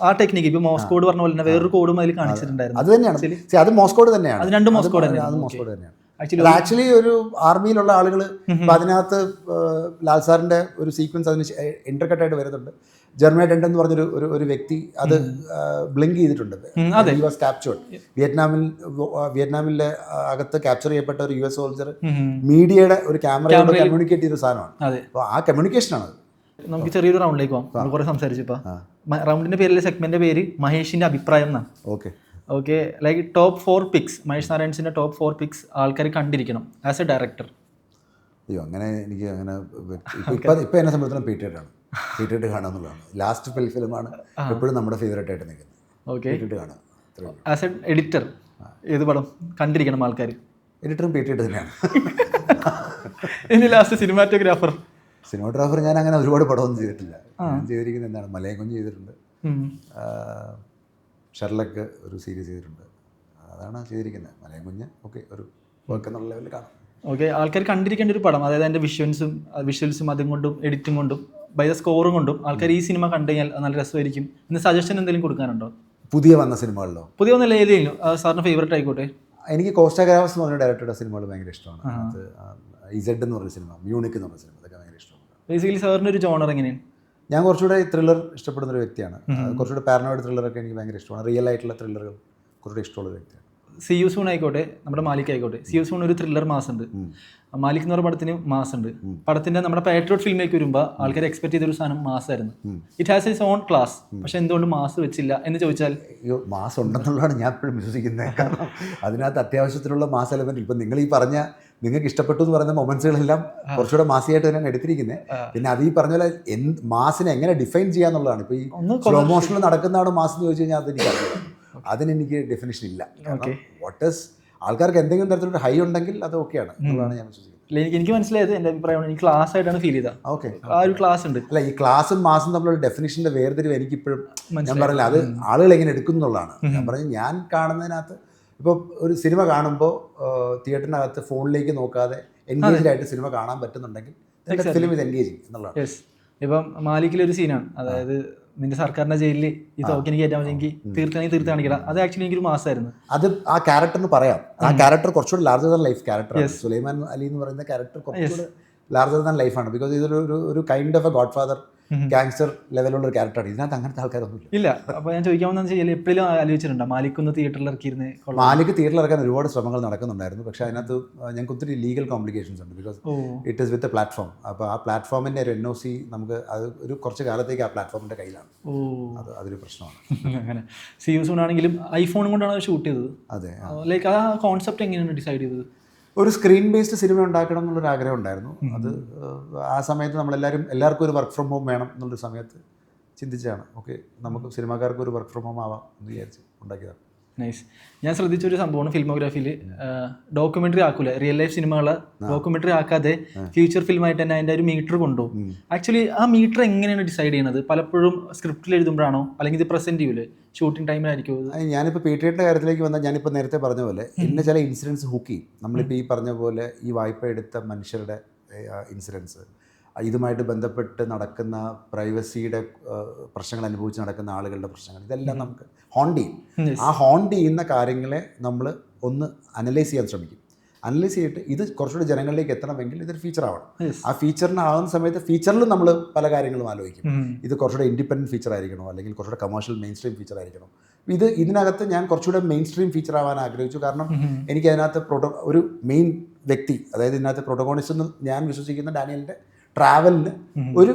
Speaker 2: ആ ടെക്നിക്ക് ഇപ്പൊ മോസ് കോഡ് പറഞ്ഞ പോലെ തന്നെ വേറൊരു കോഡും അതിൽ കാണിച്ചിട്ടുണ്ടായിരുന്നു.
Speaker 1: അത് തന്നെയാണ്, അത് മോസ് കോഡ് തന്നെയാണ്.
Speaker 2: അത് രണ്ട് മോസ് കോഡ് തന്നെയാണ്.
Speaker 1: ആക്ച്വലി ഒരു ആർമിയിലുള്ള ആളുകൾ അതിനകത്ത് ലാൽ സാറിന്റെ ഒരു സീക്വൻസ് അതിന് ഇന്റർകട്ടായിട്ട് വരുന്നുണ്ട്. ജെർമി ഡെന്റ് എന്ന് പറഞ്ഞൊരു ഒരു വ്യക്തി അത് ബ്ലിങ്ക് ചെയ്തിട്ടുണ്ട്. He was captured. വിയറ്റ്നാമിലെ അകത്ത് ക്യാപ്ചർ ചെയ്യപ്പെട്ട ഒരു US സോൾജർ മീഡിയയുടെ ഒരു ക്യാമറയോട് കമ്മ്യൂണിക്കേറ്റ് ചെയ്തൊരു സാധനമാണ്. അപ്പോൾ ആ കമ്മ്യൂണിക്കേഷനാണ്.
Speaker 2: നമുക്ക് ചെറിയൊരു റൗണ്ടിലേക്ക് പോകാം. നമ്മൾ കുറെ സംസാരിച്ചപ്പോൾ റൗണ്ടിന്റെ പേരിലെ സെഗ്മെന്റിന്റെ പേര് മഹേഷിന്റെ അഭിപ്രായം എന്നാണ്. Okay, like top 4 picks, Mahesh നാരായൺസിന്റെ ടോപ്പ് 4 പിക്സ് ആൾക്കാർ കണ്ടിരിക്കണം ആസ് എ ഡയറക്ടർ.
Speaker 1: അയ്യോ, അങ്ങനെ എനിക്ക് അങ്ങനെ ഇപ്പം എന്നെ സംബന്ധിച്ചിടത്തോളം പീറ്റേറ്റ് കാണുക എന്നുള്ളതാണ്. ലാസ്റ്റ് ഫിലിമാണ് എപ്പോഴും നമ്മുടെ ഫേവറേറ്റ് ആയിട്ട് നിൽക്കുന്നത്.
Speaker 2: ഓക്കെ,
Speaker 1: പീറ്റേറ്റ് കാണുക.
Speaker 2: ആസ് എ എഡിറ്റർ ഏത് പടം കണ്ടിരിക്കണം ആൾക്കാർ?
Speaker 1: എഡിറ്ററും പീറ്റേറ്റ് തന്നെയാണ്.
Speaker 2: ഇനി ലാസ്റ്റ് സിനിമാറ്റോഗ്രാഫർ
Speaker 1: ഞാൻ അങ്ങനെ ഒരുപാട് പടമൊന്നും ചെയ്തിട്ടില്ല. ഞാൻ ചെയ്തിരിക്കുന്നത് എന്താണ്, മലയം കുഞ്ഞ് ചെയ്തിട്ടുണ്ട്, ഷെർലക്ക് ഒരു സീരീസ് ചെയ്തിട്ടുണ്ട്. അതാണ് ചെയ്തിരിക്കുന്നത്. മലയം കുഞ്ഞ് ഓക്കെ, ഒരു വർക്ക് എന്നുള്ള ലെവലിൽ കാണാം.
Speaker 2: ഓക്കെ, ആൾക്കാർ കണ്ടിരിക്കേണ്ട ഒരു പടം, അതായത് അതിൻ്റെ വിഷ്വൽസും അതും കൊണ്ടും എഡിറ്റിംഗ് കൊണ്ടും ബൈ ദ സ്കോറും കൊണ്ടും ആൾക്കാർ ഈ സിനിമ കണ്ടു കഴിഞ്ഞാൽ നല്ല രസമായിരിക്കും. ഇന്ന് സജഷൻ എന്തെങ്കിലും കൊടുക്കാനുണ്ടോ?
Speaker 1: പുതിയ വന്ന സിനിമകളിലോ?
Speaker 2: പുതിയ ഒന്നല്ല, ഏതെങ്കിലും സാറിന് ഫേവറേറ്റ് ആയിക്കോട്ടെ.
Speaker 1: എനിക്ക് കോസ്റ്റ ഗ്രാവസ് എന്ന് പറഞ്ഞ ഡയറക്ടറുടെ സിനിമകൾ ഭയങ്കര ഇഷ്ടമാണ്. അത് ഇസെഡ് എന്ന് പറഞ്ഞ സിനിമ, മ്യൂണിക് എന്ന് പറഞ്ഞ സിനിമ, അതൊക്കെ ഭയങ്കര ഇഷ്ടമാണ്.
Speaker 2: ബേസിക്കലി സാറിൻ്റെ ഒരു ജോണർ എങ്ങനെയാണ്?
Speaker 1: ഞാൻ കുറച്ചുകൂടെ ത്രില്ലർ ഇഷ്ടപ്പെടുന്ന ഒരു വ്യക്തിയാണ്. കുറച്ചുകൂടെ പാരനോയിഡ് ത്രില്ലറൊക്കെ എനിക്ക് ഭയങ്കര ഇഷ്ടമാണ്. റിയൽ ആയിട്ടുള്ള ത്രില്ലറുകൾ കുറച്ചുകൂടെ ഇഷ്ടമുള്ള ഒരു വ്യക്തിയാണ്.
Speaker 2: സി യു സൂൺ ആയിക്കോട്ടെ, നമ്മുടെ മാലിക് ആയിക്കോട്ടെ. സി യു സൂൺ ഒരു ത്രില്ലർ മാസ് ഉണ്ട്, മാലിക് എന്ന് പറഞ്ഞ പടത്തിന് മാസ് ഉണ്ട്. പടത്തിന്റെ നമ്മുടെ പാട്രിയോട്ട് ഫിലിമിലേക്ക് വരുമ്പോൾ ആൾക്കാർ എക്സ്പെക്ട് ചെയ്തൊരു സാധനം മാസ് ആയിരുന്നു. It has it's on class. പക്ഷെ എന്തുകൊണ്ട് മാസ് വെച്ചില്ല എന്ന് ചോദിച്ചാൽ,
Speaker 1: അയ്യോ, മാസ് ഉണ്ടെന്നുള്ളതാണ് ഞാൻ എപ്പോഴും വിശ്വസിക്കുന്നത്. കാരണം അതിനകത്ത് അത്യാവശ്യത്തിലുള്ള മാസ് എലമെന്റ്, ഇപ്പം നിങ്ങൾ ഈ പറഞ്ഞ നിങ്ങൾക്ക് ഇഷ്ടപ്പെട്ടു എന്ന് പറയുന്ന മൊമെന്റ്സുകളെല്ലാം കുറച്ചുകൂടെ മാസിയായിട്ട് തന്നെയാണ് എടുത്തിരിക്കുന്നത്. പിന്നെ അത് ഈ പറഞ്ഞ പോലെ മാസിനെ എങ്ങനെ ഡിഫൈൻ ചെയ്യാന്നുള്ളതാണ്. ഇപ്പോൾ ഈ സ്ലോ മോഷനിൽ നടക്കുന്നതാണ് മാസ് എന്ന് ചോദിച്ചു കഴിഞ്ഞാൽ അതെനിക്കറിയാം. അതിനെനിക്ക് ഡെഫിനിഷൻ ഇല്ല. വാട്ട് ഈസ് ആൾക്കാർക്ക് എന്തെങ്കിലും തരത്തിലൊരു ഹൈ ഉണ്ടെങ്കിൽ അത് ഓക്കെയാണ് എന്നുള്ളതാണ് ഞാൻ വിശ്വസിക്കുന്നത്.
Speaker 2: എനിക്ക് മനസ്സിലായത്, എൻ്റെ അഭിപ്രായം എനിക്ക് ക്ലാസ് ആയിട്ടാണ് ഫീൽ ചെയ്തത്.
Speaker 1: ഓക്കെ,
Speaker 2: ആ ഒരു ക്ലാസ് ഉണ്ട്.
Speaker 1: അല്ല, ഈ ക്ലാസ്സും മാസും തമ്മിലുള്ള ഡെഫിനിഷൻ്റെ വേർതിരിവ് എനിക്കിപ്പോഴും ഞാൻ പറഞ്ഞില്ല, അത് ആളുകൾ എങ്ങനെ എടുക്കുന്നുള്ളതാണ്. ഞാൻ പറഞ്ഞു, ഞാൻ കാണുന്നതിനകത്ത് ഇപ്പോൾ ഒരു സിനിമ കാണുമ്പോൾ തിയേറ്ററിനകത്ത് ഫോണിലേക്ക് നോക്കാതെ എൻഗേജ്ഡ് ആയിട്ട് സിനിമ കാണാൻ പറ്റുന്നുണ്ടെങ്കിൽ ഫിലിം ഇത് എൻഗേജിങ് എന്നുള്ളതാണ്.
Speaker 2: ഇപ്പം മാലിക്കിലൊരു സീനാണ്, അതായത് നിന്റെ സർക്കാരിന്റെ ജയിലിൽ ഈ തോക്കിന് കയറ്റാൻ പറ്റുമെങ്കിൽ തീർത്ത് കാണിക്കണം. അത് ആക്ച്വലി എനിക്കൊരു മാസമായിരുന്നു.
Speaker 1: അത് ആ ക്യാരക്ടറിന് പറയാം. ആ ക്യാരക്ടർ കുറച്ചുകൂടി ലാർജർ ദാൻ ലൈഫ് ക്യാരക്ടറാണ്. സുലൈമാൻ അലി എന്ന് പറയുന്ന ക്യാരക്ടർ കുറച്ചുകൂടി ലാർജർ ദാൻ ലൈഫാണ്. ബിക്കോസ് ഇതൊരു ഒരു kind of a godfather gangster ലെവലുള്ള ഒരു ക്യാരക്ടറാണ്. ഇതിനകത്ത് അങ്ങനത്തെ ആൾക്കാരൊന്നും ഇല്ല.
Speaker 2: അപ്പോൾ ഞാൻ ചോദിക്കാമെന്ന് വെച്ചാൽ എപ്പോഴും ആലോചിച്ചിട്ടുണ്ടോ മാലിക് ഒന്ന് തിയേറ്ററിൽ ഇറക്കിയിരുന്നേ?
Speaker 1: മാലിക് തിയേറ്ററിൽ ഇറക്കാൻ ഒരുപാട് ശ്രമങ്ങൾ നടക്കുന്നുണ്ടായിരുന്നു. പക്ഷേ അതിനകത്ത് ഞങ്ങൾക്ക് ഒത്തിരി ലീഗൽ കോംപ്ലിക്കേഷൻസ് ഉണ്ട്. Because it is with a platform. അപ്പോൾ ആ പ്ലാറ്റ്ഫോമിൻ്റെ ഒരു NOC നമുക്ക് അത് ഒരു കുറച്ച് കാലത്തേക്ക് ആ പ്ലാറ്റ്ഫോമിൻ്റെ കയ്യിലാണ്. അതൊരു പ്രശ്നമാണ്. അങ്ങനെ
Speaker 2: സി യു സൂൺ ആണെങ്കിലും ഐഫോൺ കൊണ്ടാണ് ഷൂട്ട് ചെയ്തത്.
Speaker 1: അതെ,
Speaker 2: ലൈക്ക് ആ കോൺസെപ്റ്റ് എങ്ങനെയാണ് ഡിസൈഡ് ചെയ്തത്?
Speaker 1: ഒരു സ്ക്രീൻ ബേസ്ഡ് സിനിമ ഉണ്ടാക്കണം എന്നുള്ളൊരു ആഗ്രഹം ഉണ്ടായിരുന്നു. അത് ആ സമയത്ത് എല്ലാവർക്കും ഒരു വർക്ക് ഫ്രം ഹോം വേണം എന്നുള്ളൊരു സമയത്ത് ചിന്തിച്ചാണ്. ഓക്കെ, നമുക്ക് സിനിമാക്കാർക്ക് ഒരു വർക്ക് ഫ്രം ഹോം ആവാം എന്ന് വിചാരിച്ച് ഉണ്ടാക്കിയതാണ്.
Speaker 2: നൈസ്. ഞാൻ ശ്രദ്ധിച്ചൊരു സംഭവമാണ്, ഫിലിമോഗ്രാഫിയിൽ ഡോക്യുമെൻ്ററി ആക്കൂല, റിയൽ ലൈഫ് സിനിമകളെ ഡോക്യുമെൻ്ററി ആക്കാതെ ഫ്യൂച്ചർ ഫിലിമായിട്ട് തന്നെ അതിൻ്റെ ഒരു മീറ്റർ കൊണ്ടുപോകും. ആക്ച്വലി ആ മീറ്റർ എങ്ങനെയാണ് ഡിസൈഡ് ചെയ്യുന്നത്? പലപ്പോഴും സ്ക്രിപ്റ്റിൽ എഴുതുമ്പോഴാണോ, അല്ലെങ്കിൽ ഇത് പ്രസൻറ്റ് ചെയ്യൂലേ ഷൂട്ടിംഗ് ടൈമിലായിരിക്കും?
Speaker 1: ഞാനിപ്പോൾ പീറ്റേറ്റിൻ്റെ കാര്യത്തിലേക്ക് വന്നാൽ, ഞാനിപ്പോൾ നേരത്തെ പറഞ്ഞ പോലെ എന്നെ ചില ഇൻസിഡൻസ് ഹുക്ക് ചെയ്യും. നമ്മളിപ്പോൾ ഈ പറഞ്ഞ പോലെ ഈ വായ്പ എടുത്ത മനുഷ്യരുടെ ഇൻസിഡൻസ്, ഇതുമായിട്ട് ബന്ധപ്പെട്ട് നടക്കുന്ന പ്രൈവസിയുടെ പ്രശ്നങ്ങൾ അനുഭവിച്ച് നടക്കുന്ന ആളുകളുടെ പ്രശ്നങ്ങൾ ഇതെല്ലാം നമുക്ക് ഹോണ്ട് ചെയ്യും. ആ ഹോണ്ട് ചെയ്യുന്ന കാര്യങ്ങളെ നമ്മൾ ഒന്ന് അനലൈസ് ചെയ്യാൻ ശ്രമിക്കും. അനലൈസ് ചെയ്തിട്ട് ഇത് കുറച്ചുകൂടി ജനങ്ങളിലേക്ക് എത്തണമെങ്കിൽ ഇതൊരു ഫീച്ചർ ആവണം. ആ ഫീച്ചറിനാവുന്ന സമയത്ത് ഫീച്ചറിൽ നമ്മൾ പല കാര്യങ്ങളും ആലോചിക്കും. ഇത് കുറച്ചുകൂടെ ഇൻഡിപെൻഡൻറ്റ് ഫീച്ചർ ആയിരിക്കണോ, അല്ലെങ്കിൽ കുറച്ചുകൂടെ കമേഴ്ഷ്യൽ മെയിൻ സ്ട്രീം ഫീച്ചർ ആയിരിക്കണോ. ഇതിനകത്ത് ഞാൻ കുറച്ചുകൂടെ മെയിൻ സ്ട്രീം ഫീച്ചർ ആവാൻ ആഗ്രഹിച്ചു. കാരണം എനിക്ക് അതിനകത്ത് ഒരു മെയിൻ വ്യക്തി, അതായത് ഇതിനകത്ത് പ്രൊട്ടഗോണിസ്റ്റ് എന്ന് ഞാൻ വിശ്വസിക്കുന്ന ഡാനിയലിൻ്റെ ട്രാവലിന്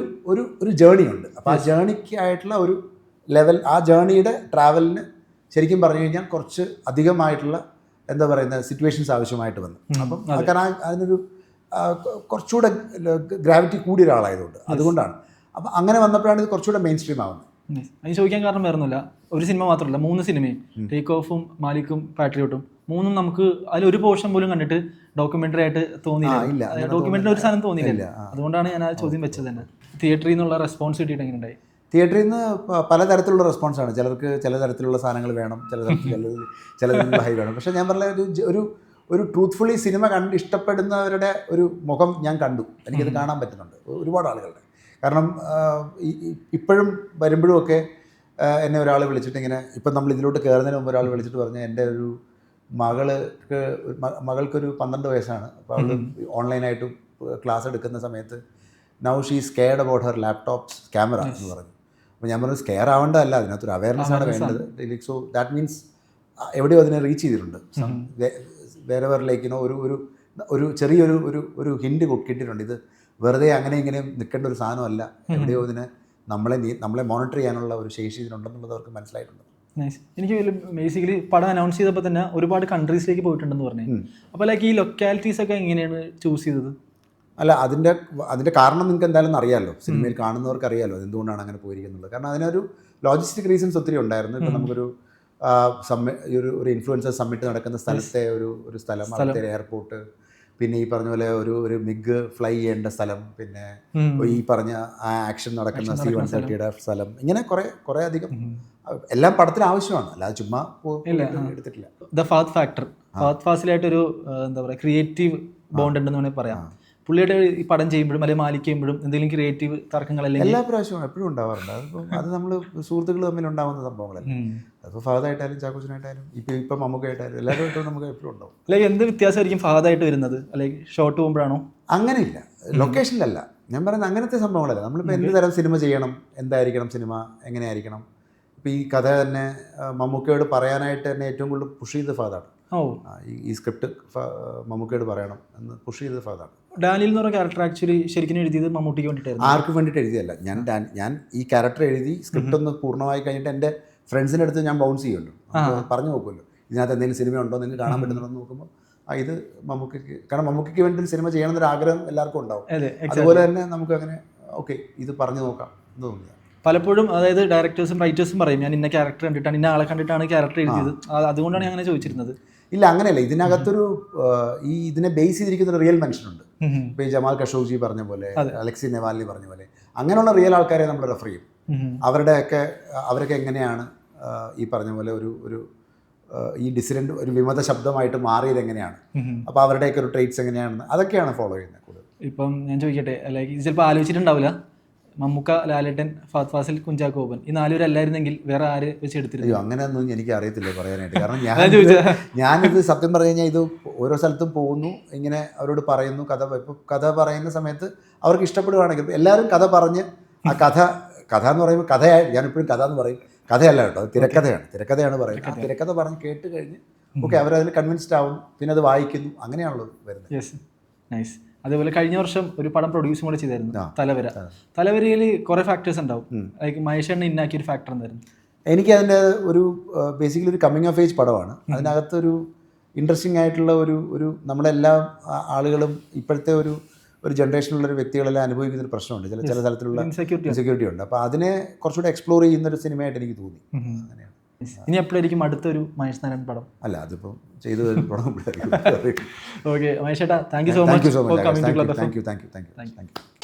Speaker 1: ഒരു ജേണി ഉണ്ട്. അപ്പോൾ ആ ജേണിക്ക് ആയിട്ടുള്ള ഒരു ലെവൽ, ആ ജേണിയുടെ ട്രാവലിന് ശരിക്കും പറഞ്ഞു കഴിഞ്ഞാൽ കുറച്ച് അധികമായിട്ടുള്ള എന്താ പറയുന്നത് സിറ്റുവേഷൻസ് ആവശ്യമായിട്ട് വന്നു. അപ്പം കാരണം അതിനൊരു കുറച്ചുകൂടെ ഗ്രാവിറ്റി കൂടിയ ഒരാളായതുകൊണ്ട് അതുകൊണ്ടാണ്. അപ്പം അങ്ങനെ വന്നപ്പോഴാണ് ഇത് കുറച്ചുകൂടെ മെയിൻ സ്ട്രീം ആവുന്നത്.
Speaker 2: അത് ചോദിക്കാൻ കാരണം വേറൊന്നുമില്ല, ഒരു സിനിമ മാത്രമല്ല, 3 സിനിമയും ടേക്ക് ഓഫും മാലിക്കും പാട്രിയോട്ടും 3 നമുക്ക് അതിലൊരു പോർഷൻ പോലും കണ്ടിട്ട് ഡോക്യുമെന്ററി ആയിട്ട് തോന്നിയില്ല. ഡോക്യുമെന്ററി ഒരു സാധനം തോന്നിയില്ല. അതുകൊണ്ടാണ് ഞാൻ ആ ചോദ്യം വെച്ചത് തന്നെ. തിയേറ്ററിൽ നിന്നുള്ള റെസ്പോൺസ് കിട്ടിയിട്ട് എങ്ങനെ ഉണ്ടായി?
Speaker 1: തിയേറ്ററിൽ നിന്ന് പലതരത്തിലുള്ള റെസ്പോൺസാണ്. ചിലർക്ക് ചില തരത്തിലുള്ള സാധനങ്ങൾ വേണം, ചിലതിനുള്ള ഹൈ വേണം. പക്ഷേ ഞാൻ പറഞ്ഞ ഒരു ട്രൂത്ത്ഫുള്ളി സിനിമ കണ്ട് ഇഷ്ടപ്പെടുന്നവരുടെ ഒരു മുഖം ഞാൻ കണ്ടു. എനിക്കത് കാണാൻ പറ്റുന്നുണ്ട് ഒരുപാട് ആളുകളുടെ. കാരണം ഇപ്പോഴും വരുമ്പോഴുമൊക്കെ എന്നെ ഒരാൾ വിളിച്ചിട്ട് ഇങ്ങനെ, ഇപ്പം നമ്മൾ ഇതിലോട്ട് കയറുന്നതിന് മുമ്പ് ഒരാൾ വിളിച്ചിട്ട് പറഞ്ഞ് എൻ്റെ ഒരു മകൾക്കൊരു 12 വയസ്സാണ്. അപ്പോൾ അവൾ ഓൺലൈനായിട്ട് ക്ലാസ് എടുക്കുന്ന സമയത്ത് now she scared about her laptops camera എന്ന് പറഞ്ഞു. അപ്പോൾ ഞാൻ പറഞ്ഞു സ്കെയർ ആവേണ്ടതല്ല, അതിനകത്തൊരു അവയർനെസ് ആണ് വേണ്ടത്. സോ ദാറ്റ് മീൻസ് എവിടെയോ അതിനെ റീച്ച് ചെയ്തിട്ടുണ്ട്. വേറെവരിലേക്കിനോ ഒരു ചെറിയൊരു ഹിൻഡ് കിട്ടിയിട്ടുണ്ട്. ഇത് വെറുതെ അങ്ങനെ ഇങ്ങനെ നിൽക്കേണ്ട ഒരു സാധനമല്ല, എവിടെയോ ഇതിന് നമ്മളെ മോണിറ്റർ ചെയ്യാനുള്ള ഒരു ശേഷി ഇതിനുണ്ടെന്നുള്ളത് അവർക്ക് മനസ്സിലായിട്ടുണ്ട്.
Speaker 2: എനിക്ക് ബേസിക്കലി പടം അനൗൺസ് ചെയ്തപ്പോൾ തന്നെ ഒരുപാട് കൺട്രീസിലേക്ക് പോയിട്ടുണ്ടെന്ന് പറഞ്ഞു. അപ്പോൾ ലൈക്ക് ഈ ലൊക്കാലിറ്റീസ് ഒക്കെ എങ്ങനെയാണ് ചൂസ് ചെയ്തത്?
Speaker 1: അല്ല, അതിൻ്റെ കാരണം നിങ്ങൾക്ക് എന്തായാലും അറിയാമല്ലോ, സിനിമയിൽ കാണുന്നവർക്ക് അറിയാമല്ലോ എന്തുകൊണ്ടാണ് അങ്ങനെ പോയിരിക്കുന്നത്. കാരണം അതിനൊരു ലോജിസ്റ്റിക് റീസൺസ് ഒത്തിരി ഉണ്ടായിരുന്നു. ഇപ്പോൾ നമുക്കൊരു ഒരു ഇൻഫ്ലുവൻസർ സമ്മിറ്റ് നടക്കുന്ന സ്ഥലത്തെ ഒരു സ്ഥലം, അവിടുത്തെ എയർപോർട്ട്, പിന്നെ ഈ പറഞ്ഞ പോലെ ഒരു മിഗ് ഫ്ലൈ ചെയ്യേണ്ട സ്ഥലം, പിന്നെ ഈ പറഞ്ഞ ആ ആക്ഷൻ നടക്കുന്ന C-130യുടെ സ്ഥലം, ഇങ്ങനെ കുറേ അധികം എല്ലാം പടത്തിന് ആവശ്യമാണ്, അല്ലാതെ ചുമ്മാ എടുത്തിട്ടില്ല.
Speaker 2: ദ ഫഹദ് ഫാക്ടർ, ഫഹദ് ഫാസിലായിട്ടൊരു എന്താ പറയുക ക്രിയേറ്റീവ് ബോണ്ട് ഉണ്ടെന്ന് വേണമെങ്കിൽ പറയാം. പുള്ളിയുടെ ഈ പടം ചെയ്യുമ്പോഴും അല്ലെങ്കിൽ മാലിക് ചെയ്യുമ്പോഴും എന്തെങ്കിലും ക്രിയേറ്റീവ് തർക്കങ്ങൾ അല്ലെങ്കിൽ
Speaker 1: എല്ലാ പ്രാവശ്യവും എപ്പോഴും ഉണ്ടാവാറുണ്ട്. അത് നമ്മൾ സുഹൃത്തുക്കൾ തമ്മിൽ ഉണ്ടാകുന്ന സംഭവങ്ങളല്ലേ. അതിപ്പോൾ ഫഹദായിട്ടായാലും ചാക്കോച്ചനായിട്ടായാലും ഇപ്പം മമ്മൂക്കായിട്ടായാലും എല്ലാവരുമായിട്ടും നമുക്ക് എപ്പോഴും ഉണ്ടാവും.
Speaker 2: അല്ലെങ്കിൽ എന്ത് വ്യത്യാസമായിരിക്കും ഫഹദായിട്ട് വരുന്നത്, അല്ലെങ്കിൽ ഷോർട്ട് പോകുമ്പോഴാണോ?
Speaker 1: അങ്ങനെയില്ല, ലൊക്കേഷനിലല്ല ഞാൻ പറയുന്നത്, അങ്ങനത്തെ സംഭവങ്ങളല്ല. നമ്മളിപ്പോൾ എന്ത് തരം സിനിമ ചെയ്യണം, എന്തായിരിക്കണം സിനിമ, എങ്ങനെയായിരിക്കണം. ഇപ്പോൾ ഈ കഥ തന്നെ മമ്മൂക്കയോട് പറയാനായിട്ട് തന്നെ ഏറ്റവും കൂടുതൽ പുഷ് ചെയ്ത് ഫഹദാണ്. ഈ സ്ക്രിപ്റ്റ് മമ്മൂക്കയോട് പറയണം എന്ന് പുഷ് ചെയ്തത് ഫഹദാണ്.
Speaker 2: ഡാനിയൽ എന്ന് പറഞ്ഞ ക്യാരക്ടർ ആക്ച്വലി ശരിക്കും എഴുതിയത് മമ്മൂട്ടിക്ക് വേണ്ടിയിട്ടായിരുന്നു.
Speaker 1: ആർക്കും വേണ്ടിയിട്ട് എഴുതിയല്ല. ഞാൻ ഈ ക്യാരക്ടർ എഴുതി സ്ക്രിപ്റ്റ് ഒന്ന് പൂർണ്ണമായി കഴിഞ്ഞിട്ട് എൻ്റെ ഫ്രണ്ട്സിൻ്റെ അടുത്ത് ഞാൻ ബൗൺസ് ചെയ്യുമല്ലോ, പറഞ്ഞു നോക്കുമല്ലോ ഇതിനകത്ത് എന്തെങ്കിലും സിനിമ ഉണ്ടോ, നിങ്ങൾക്ക് കാണാൻ പറ്റുന്നുണ്ടോ എന്ന് നോക്കുമ്പോൾ ഇത് മമ്മൂക്കയ്ക്ക്, കാരണം മമ്മൂക്കയ്ക്ക് വേണ്ടി ഒരു സിനിമ ചെയ്യണമെന്നൊരു ആഗ്രഹം എല്ലാവർക്കും ഉണ്ടാവും. അതുപോലെ തന്നെ നമുക്ക് അങ്ങനെ ഓക്കെ ഇത് പറഞ്ഞു നോക്കാം എന്ന് തോന്നിയത്.
Speaker 2: പലപ്പോഴും അതായത് ഡയറക്ടേഴ്സും റൈറ്റേഴ്സും പറയും ഞാൻ ഇന്ന ക്യാരക്ടർ കണ്ടിട്ടാണ്, ഇന്ന ആളെ കണ്ടിട്ടാണ് ക്യാരക്ടർ എഴുതിയത്, അതുകൊണ്ടാണ് ഞാൻ അങ്ങനെ ചോദിച്ചിരുന്നത്.
Speaker 1: ഇല്ല, അങ്ങനെയല്ല. ഇതിനകത്തൊരു ഇതിനെ ബേസ് ചെയ്തിരിക്കുന്ന ഒരു റിയൽ മനുഷ്യനുണ്ട്. ഇപ്പോൾ ഈ ജമാൽ ഖഷോഗി പറഞ്ഞ പോലെ, അലക്സി നവാൽനി പറഞ്ഞ പോലെ അങ്ങനെയുള്ള റിയൽ ആൾക്കാരെ നമ്മൾ റെഫർ ചെയ്യും. അവരൊക്കെ എങ്ങനെയാണ് ഈ പറഞ്ഞ പോലെ ഒരു ഈ ഡിസിഡൻറ്റ് ഒരു വിമത ശബ്ദമായിട്ട് മാറിയത് എങ്ങനെയാണ്, അപ്പോൾ അവരുടെയൊക്കെ ഒരു ട്രേറ്റ്സ് എങ്ങനെയാണെന്ന് അതൊക്കെയാണ് ഫോളോ ചെയ്യുന്നത് കൂടുതൽ.
Speaker 2: ഇപ്പം ഞാൻ ചോദിക്കട്ടെ, ലൈക്ക് ഇത് ചിലപ്പോൾ ആലോചിച്ചിട്ടുണ്ടാവില്ല, മമ്മൂക്ക, ലാലേട്ടൻ, ഫഹദ് ഫാസിൽ, കുഞ്ചാക്കോ ബോബൻ ഈ 4 പേരല്ലായിരുന്നെങ്കിൽ വേറെ ആര് വെച്ച് എടുത്തിരുന്നു?
Speaker 1: അയ്യോ, അങ്ങനെയൊന്നും എനിക്ക് അറിയത്തില്ല പറയാനായിട്ട്. കാരണം ഞാനിത് സത്യം പറഞ്ഞു കഴിഞ്ഞാൽ ഇത് ഓരോ സ്ഥലത്തും പോകുന്നു, ഇങ്ങനെ അവരോട് പറയുന്നു ഇപ്പോൾ കഥ പറയുന്ന സമയത്ത് അവർക്ക് ഇഷ്ടപ്പെടുകയാണെങ്കിൽ എല്ലാവരും കഥ പറഞ്ഞ് ആ കഥ എന്ന് പറയുമ്പോൾ കഥയായി, ഞാനിപ്പോഴും കഥ എന്ന് പറയും, കഥയല്ല കേട്ടോ, അത് തിരക്കഥയാണ് പറയുന്നത്. ആ തിരക്കഥ പറഞ്ഞ് കേട്ട് കഴിഞ്ഞ് ഓക്കെ അവരതിൽ കൺവിൻസ്ഡ് ആവും, പിന്നെ അത് വായിക്കുന്നു, അങ്ങനെയാണല്ലോ വരുന്നത്.
Speaker 2: Yes, nice. അതേപോലെ കഴിഞ്ഞ വർഷം ഒരു പടം പ്രൊഡ്യൂസും കൂടെ ചെയ്തായിരുന്നു, തലവരയിൽ കുറേ ഫാക്ടേഴ്സ് ഉണ്ടാവും. ലൈക്ക് മഹേഷണ്ണ ഇന്നാക്കിയ ഒരു ഫാക്ടർ എന്തായിരുന്നു?
Speaker 1: എനിക്ക് അതിൻ്റെ ബേസിക്കലി ഒരു കമ്മിങ് ഓഫ് ഏജ് പടമാണ്. അതിനകത്തൊരു ഇൻട്രസ്റ്റിംഗ് ആയിട്ടുള്ള ഒരു നമ്മുടെ എല്ലാ ആളുകളും ഇപ്പോഴത്തെ ഒരു ജനറേഷനിലുള്ളൊരു വ്യക്തികളെല്ലാം അനുഭവിക്കുന്ന ഒരു പ്രശ്നമുണ്ട്, ചില തരത്തിലുള്ള ഇൻസെക്യൂരിറ്റി ഉണ്ട്. അപ്പോൾ അതിനെ കുറച്ചുകൂടെ എക്സ്പ്ലോർ ചെയ്യുന്നൊരു സിനിമയായിട്ട് എനിക്ക് തോന്നി. അങ്ങനെയാണ്.
Speaker 2: ഇനി എപ്പോഴായിരിക്കും അടുത്തൊരു മഹേഷ് നാരായണൻ പടം?
Speaker 1: അല്ല, അതിപ്പം ചെയ്ത് തുടങ്ങുമ്പോഴായിരിക്കും.
Speaker 2: ഓക്കെ മഹേഷ് ചേട്ടാ, thank you so much for coming to club FM.
Speaker 1: Thank U.